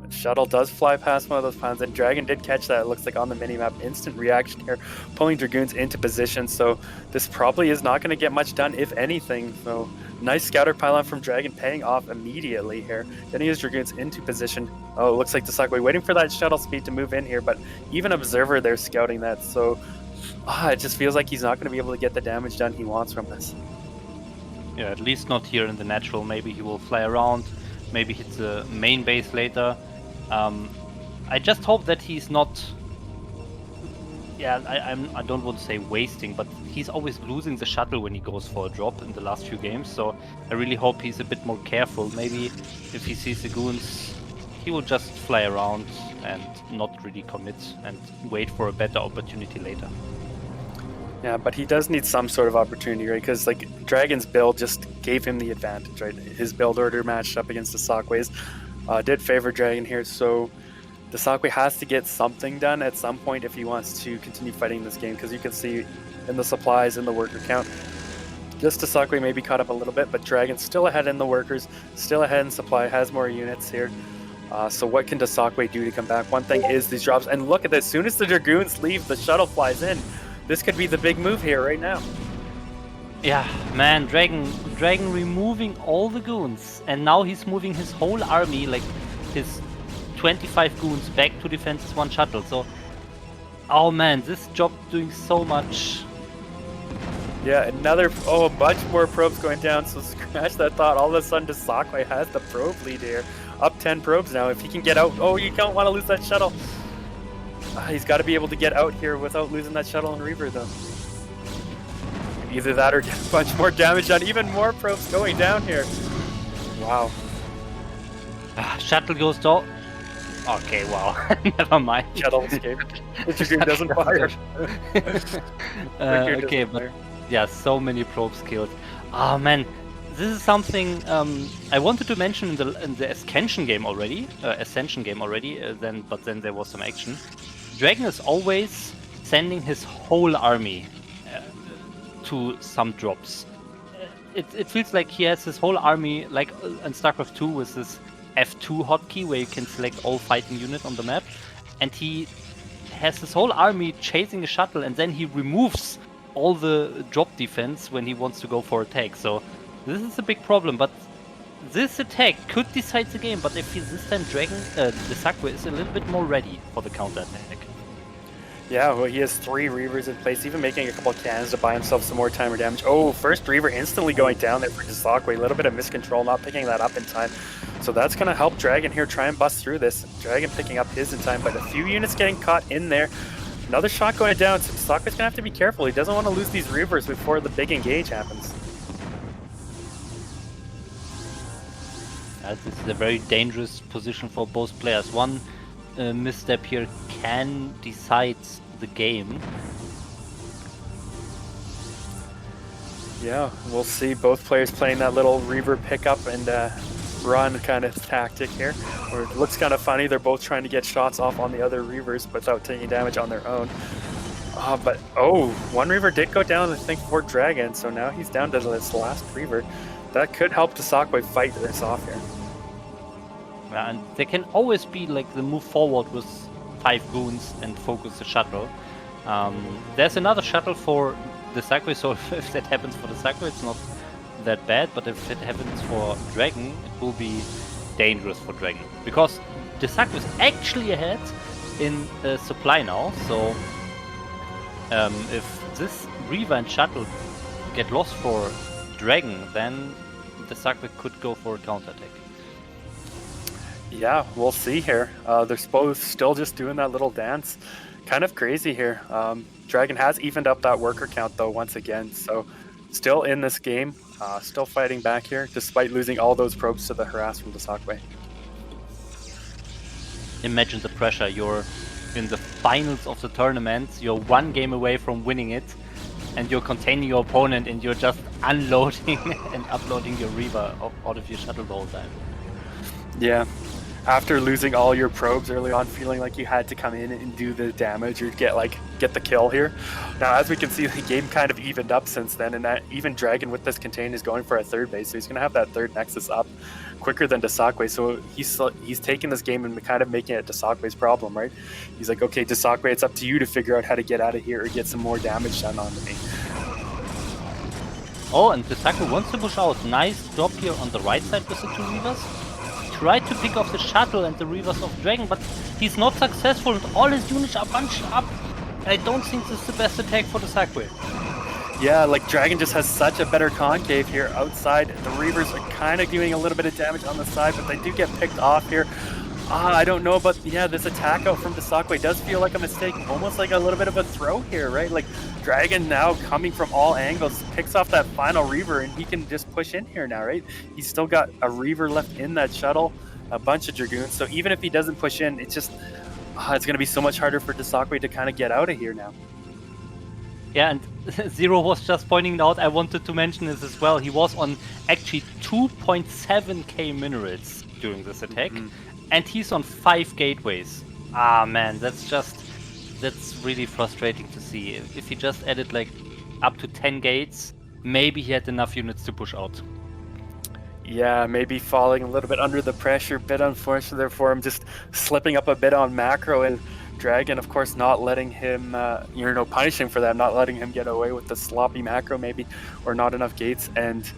Shuttle does fly past one of those piles, and Dragon did catch that. It looks like on the minimap, instant reaction here, pulling Dragoons into position. So this probably is not going to get much done, if anything. So nice scouter pylon from Dragon, paying off immediately here, getting his Dragoons into position. Oh, it looks like Dsaqwe waiting for that shuttle speed to move in here, but even Observer there scouting that. So it just feels like he's not going to be able to get the damage done he wants from this. Yeah, at least not here in the natural. Maybe he will fly around, maybe hit the main base later. I just hope that he's not... Yeah, I don't want to say wasting, but he's always losing the shuttle when he goes for a drop in the last few games, so I really hope he's a bit more careful. Maybe if he sees the goons, he will just fly around and not really commit and wait for a better opportunity later. Yeah, but he does need some sort of opportunity, right? Because like Dragon's build just gave him the advantage, right? His build order matched up against Dsaqwe's did favor Dragon here, so Dsaqwe has to get something done at some point if he wants to continue fighting this game, because you can see in the supplies, in the worker count, just Dsaqwe may be caught up a little bit, but Dragon's still ahead in the workers, still ahead in supply, has more units here. So what can Dsaqwe do to come back? One thing is these drops, and look at this, as soon as the Dragoons leave, the shuttle flies in. This could be the big move here right now. Yeah, man, Dragon removing all the goons, and now he's moving his whole army, like his 25 goons, back to defend his one shuttle. So, oh man, this job doing so much. Yeah, a bunch more probes going down, so scratch that thought. All of a sudden, Dsaqwe has the probe lead here. Up 10 probes now. If he can get out, oh, you don't want to lose that shuttle. He's got to be able to get out here without losing that shuttle and Reaver, though. Either that or get a bunch more damage on. Even more probes going down here. Wow. Shuttle goes down. Okay, wow. Never mind. Shuttle escaped. The Dragoon doesn't fire. Okay, but yeah, so many probes killed. Oh man, this is something I wanted to mention in the Ascension game already. But then there was some action. Dragon is always sending his whole army to some drops. It feels like he has his whole army, like in StarCraft 2 with this F2 hotkey where you can select all fighting unit on the map, and he has his whole army chasing a shuttle, and then he removes all the drop defense when he wants to go for attack. So this is a big problem, but this attack could decide the game. But if this time Dsaqwe is a little bit more ready for the counter attack. Yeah, well, he has 3 Reavers in place, even making a couple of cannons to buy himself some more time or damage. Oh, first Reaver instantly going down there for Dsaqwe. A little bit of miscontrol, not picking that up in time. So that's going to help Dragon here try and bust through this. Dragon picking up his in time, but a few units getting caught in there. Another shot going down, so Dsaqwe's going to have to be careful. He doesn't want to lose these Reavers before the big engage happens. This is a very dangerous position for both players. One misstep here can decide the game. Yeah, we'll see both players playing that little Reaver pickup and run kind of tactic here. Where it looks kind of funny, they're both trying to get shots off on the other Reavers without taking damage on their own. But one Reaver did go down, I think, for Dragon, so now he's down to this last Reaver. That could help Dsaqwe fight this off here. Yeah, and there can always be like the move forward with 5 goons and focus the shuttle. There's another shuttle for Dsaqwe, so if that happens for Dsaqwe, it's not that bad, but if it happens for Dragon, it will be dangerous for Dragon. Because Dsaqwe is actually ahead in supply now, so if this Reaver and shuttle get lost for Dragon, then Dsaqwe could go for a counterattack. Yeah, we'll see here. They're both still just doing that little dance. Kind of crazy here. Dragon has evened up that worker count though once again, so still in this game, still fighting back here despite losing all those probes to the harass from Dsaqwe. Imagine the pressure. You're in the finals of the tournament, you're 1 game away from winning it, and you're containing your opponent and you're just unloading and uploading your Reaver out of your shuttle the whole time. Yeah. After losing all your probes early on, feeling like you had to come in and do the damage or get the kill here. Now, as we can see, the game kind of evened up since then, and that even Dragon with this contain is going for a 3rd base, so he's going to have that 3rd Nexus up quicker than Dsaqwe. So he's taking this game and kind of making it Dsaqwe's problem, right? He's like, okay, Dsaqwe, it's up to you to figure out how to get out of here or get some more damage done onto me. Oh, and Dsaqwe wants to push out. Nice drop here on the right side with the 2 Reavers. Tried to pick off the shuttle and the Reavers of Dragon, but he's not successful and all his units are bunched up. I don't think this is the best attack for Dsaqwe. Yeah, like Dragon just has such a better concave here outside. The Reavers are kind of doing a little bit of damage on the side, but they do get picked off here. I don't know, but yeah, this attack out from Dsaqwe does feel like a mistake, almost like a little bit of a throw here, right? Like DragOn now coming from all angles, picks off that final Reaver, and he can just push in here now, right? He's still got a Reaver left in that shuttle, a bunch of Dragoons, so even if he doesn't push in, it's just, it's going to be so much harder for Dsaqwe to kind of get out of here now. Yeah, and Zero was just pointing out, I wanted to mention this as well, he was on actually 2.7k minerals during this attack. And he's on 5 gateways. Ah man, that's really frustrating to see. If he just added like up to 10 gates, maybe he had enough units to push out. Yeah, maybe falling a little bit under the pressure, bit unfortunate there for him, just slipping up a bit on macro, and DragOn, of course, not letting him, punish him for that, not letting him get away with the sloppy macro maybe, or not enough gates. And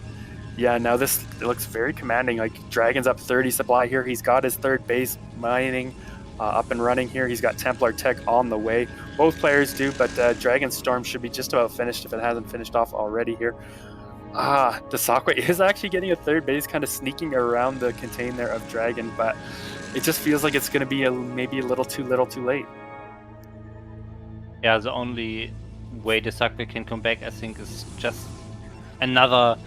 yeah, now this looks very commanding. Like DragOn's up 30 supply here. He's got his third base mining up and running here. He's got Templar Tech on the way. Both players do, but DragOn's Storm should be just about finished if it hasn't finished off already here. Dsaqwe is actually getting a third base, kind of sneaking around the contain there of DragOn, but it just feels like it's going to be maybe a little too late. Yeah, the only way Dsaqwe can come back, I think, is just another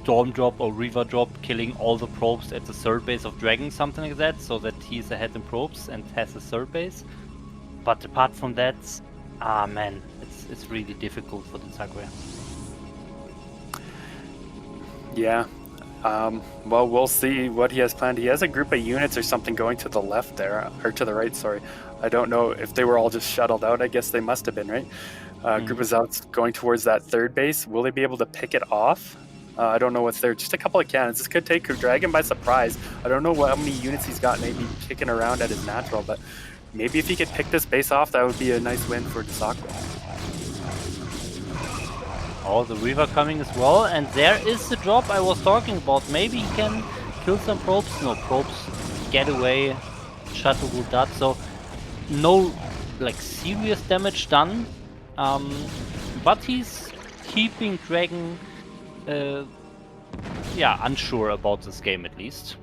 Storm drop or Reaver drop, killing all the probes at the third base of DragOn, something like that, so that he's ahead in probes and has a third base. But apart from that, man, it's really difficult for Dsaqwe. Yeah. Well, we'll see what he has planned. He has a group of units or something going to the left there, or to the right, sorry. I don't know if they were all just shuttled out. I guess they must have been, right? Group of Zouts going towards that third base. Will they be able to pick it off? I don't know what's there. Just a couple of cannons. This could take DragOn by surprise. I don't know how many units he's got maybe kicking around at his natural, but maybe if he could pick this base off, that would be a nice win for Dsaqwe. Oh, the Reaver coming as well, and there is the drop I was talking about. Maybe he can kill some probes. No, probes get away, shuttle will dot, so no like serious damage done. But he's keeping DragOn unsure about this game at least.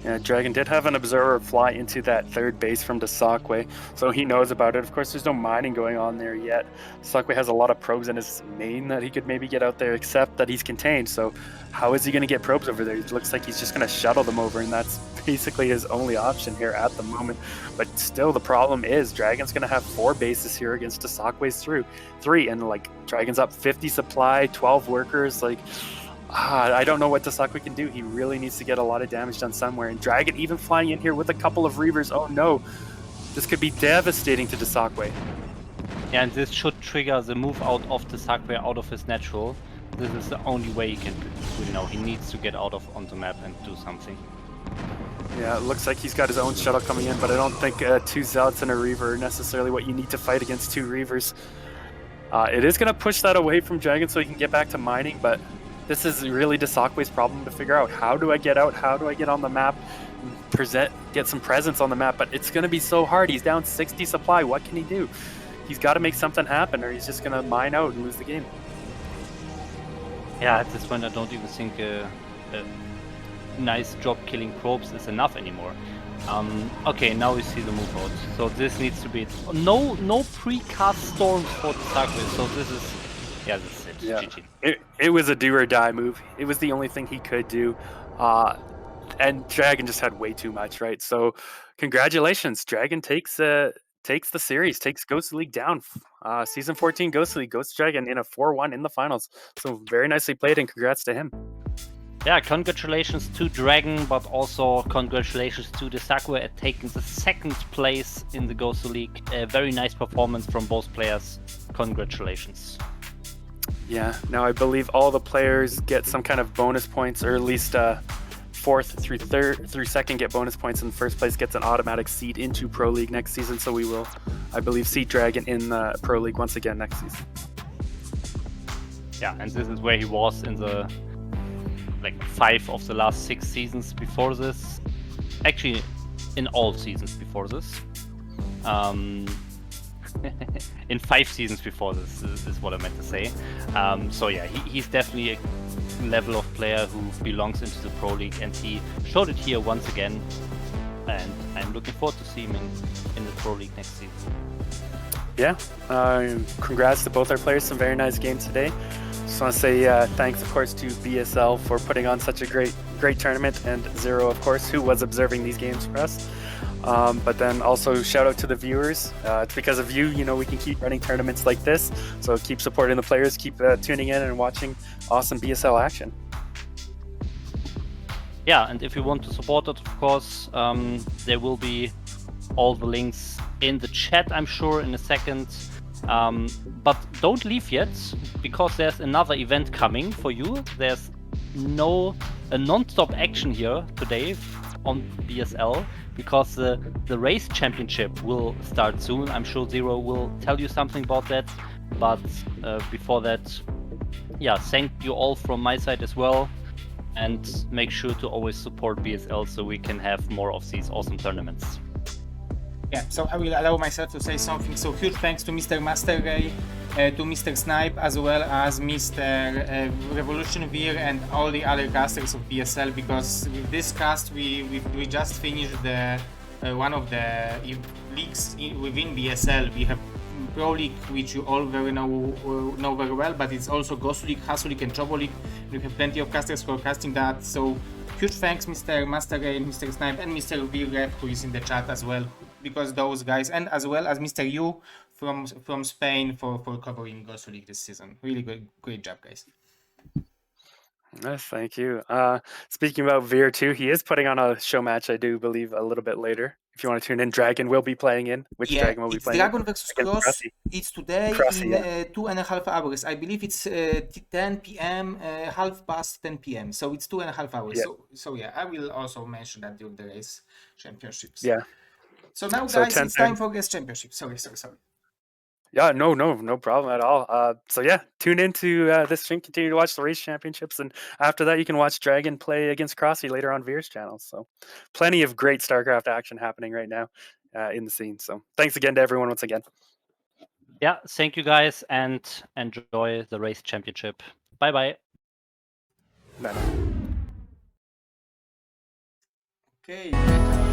Yeah, DragOn did have an observer fly into that third base from Dsaqwe, so he knows about it. Of course, there's no mining going on there yet. Dsaqwe has a lot of probes in his main that he could maybe get out there, except that he's contained, so how is he going to get probes over there? It looks like he's just going to shuttle them over, and that's basically his only option here at the moment. But still, the problem is DragOn's going to have 4 bases here against Dsaqwe's 3, and like DragOn's up 50 supply, 12 workers, like I don't know what Dsaqwe can do. He really needs to get a lot of damage done somewhere. And DragOn even flying in here with a couple of Reavers. Oh no, this could be devastating to Dsaqwe. Yeah, and this should trigger the move out of Dsaqwe out of his natural. This is the only way he can, he needs to get out of on the map and do something. Yeah, it looks like he's got his own shuttle coming in, but I don't think 2 Zouts and a Reaver are necessarily what you need to fight against 2 Reavers. It is going to push that away from DragOn so he can get back to mining, but this is really Dsaqwe's problem to figure out. How do I get out? How do I get on the map? Get some presence on the map, but it's going to be so hard. He's down 60 supply. What can he do? He's got to make something happen, or he's just going to mine out and lose the game. Yeah, at this point I don't even think a nice job killing probes is enough anymore. Okay, now we see the move out. So this needs to be no precast storms for Dsaqwe. So this is this is it. Yeah. GG. It was a do or die move. It was the only thing he could do. And DragOn just had way too much, right? So congratulations. DragOn takes the series, takes GosuLeague down. Season 14 GosuLeague goes to DragOn in a 4-1 in the finals. So very nicely played, and congrats to him. Yeah, congratulations to DragOn, but also congratulations to Dsaqwe at taking the 2nd place in the GosuLeague. A very nice performance from both players. Congratulations. Yeah, now I believe all the players get some kind of bonus points, or at least 4th through 2nd get bonus points, and 1st place gets an automatic seat into ProLeague next season. So we will, I believe, see DragOn in the ProLeague once again next season. Yeah, and this is where he was in the 5 of the last 6 seasons before this. Actually, in all seasons before this. In 5 seasons before this is what I meant to say. So yeah, he's definitely a level of player who belongs into the Pro League, and he showed it here once again. and I'm looking forward to see him in the Pro League next season. Yeah, congrats to both our players. Some very nice games today. Just want to say thanks, of course, to BSL for putting on such a great tournament, and Zero, of course, who was observing these games for us. But then also shout out to the viewers. It's because of you, we can keep running tournaments like this. So keep supporting the players, keep tuning in and watching awesome BSL action. Yeah, and if you want to support it, of course, there will be all the links in the chat, I'm sure, in a second. But don't leave yet, because there's another event coming for you. There's a non-stop action here today on BSL, because the race championship will start soon. I'm sure Zero will tell you something about that. But before that, yeah, thank you all from my side as well. And make sure to always support BSL so we can have more of these awesome tournaments. Yeah, so I will allow myself to say something. So huge thanks to Mr. Master Ray, to Mr. Snipe, as well as Mr. Revolution Veer and all the other casters of BSL, because with this cast we just finished the one of the leagues within BSL. We have ProLeague, which you all know very well, but it's also GosuLeague, HasuLeague and TurboLeague. We have plenty of casters for casting that, so huge thanks Mr. Master Ray, Mr. Snipe and Mr. Veer, who is in the chat as well, because those guys, and as well as Mr. Yu from Spain for covering GosuLeague this season. Really great job, guys. Yes, thank you. Speaking about Veer too, he is putting on a show match, I do believe, a little bit later. If you want to tune in, DragOn will be playing in. Which DragOn will be playing DragOn versus Cross. It's today Crossy, in yeah. 2.5 hours. I believe it's 10 p.m., half past 10 p.m. So it's 2.5 hours. Yeah. So yeah, I will also mention that during the race championships. Yeah. So now, guys, it's time for race championship. Sorry. Yeah, no problem at all. So yeah, tune into this stream, continue to watch the race championships, and after that you can watch DragOn play against Crossy later on Veer's channel. So plenty of great StarCraft action happening right now in the scene. So thanks again to everyone once again. Yeah, thank you guys, and enjoy the race championship. Bye-bye. Bye. Okay.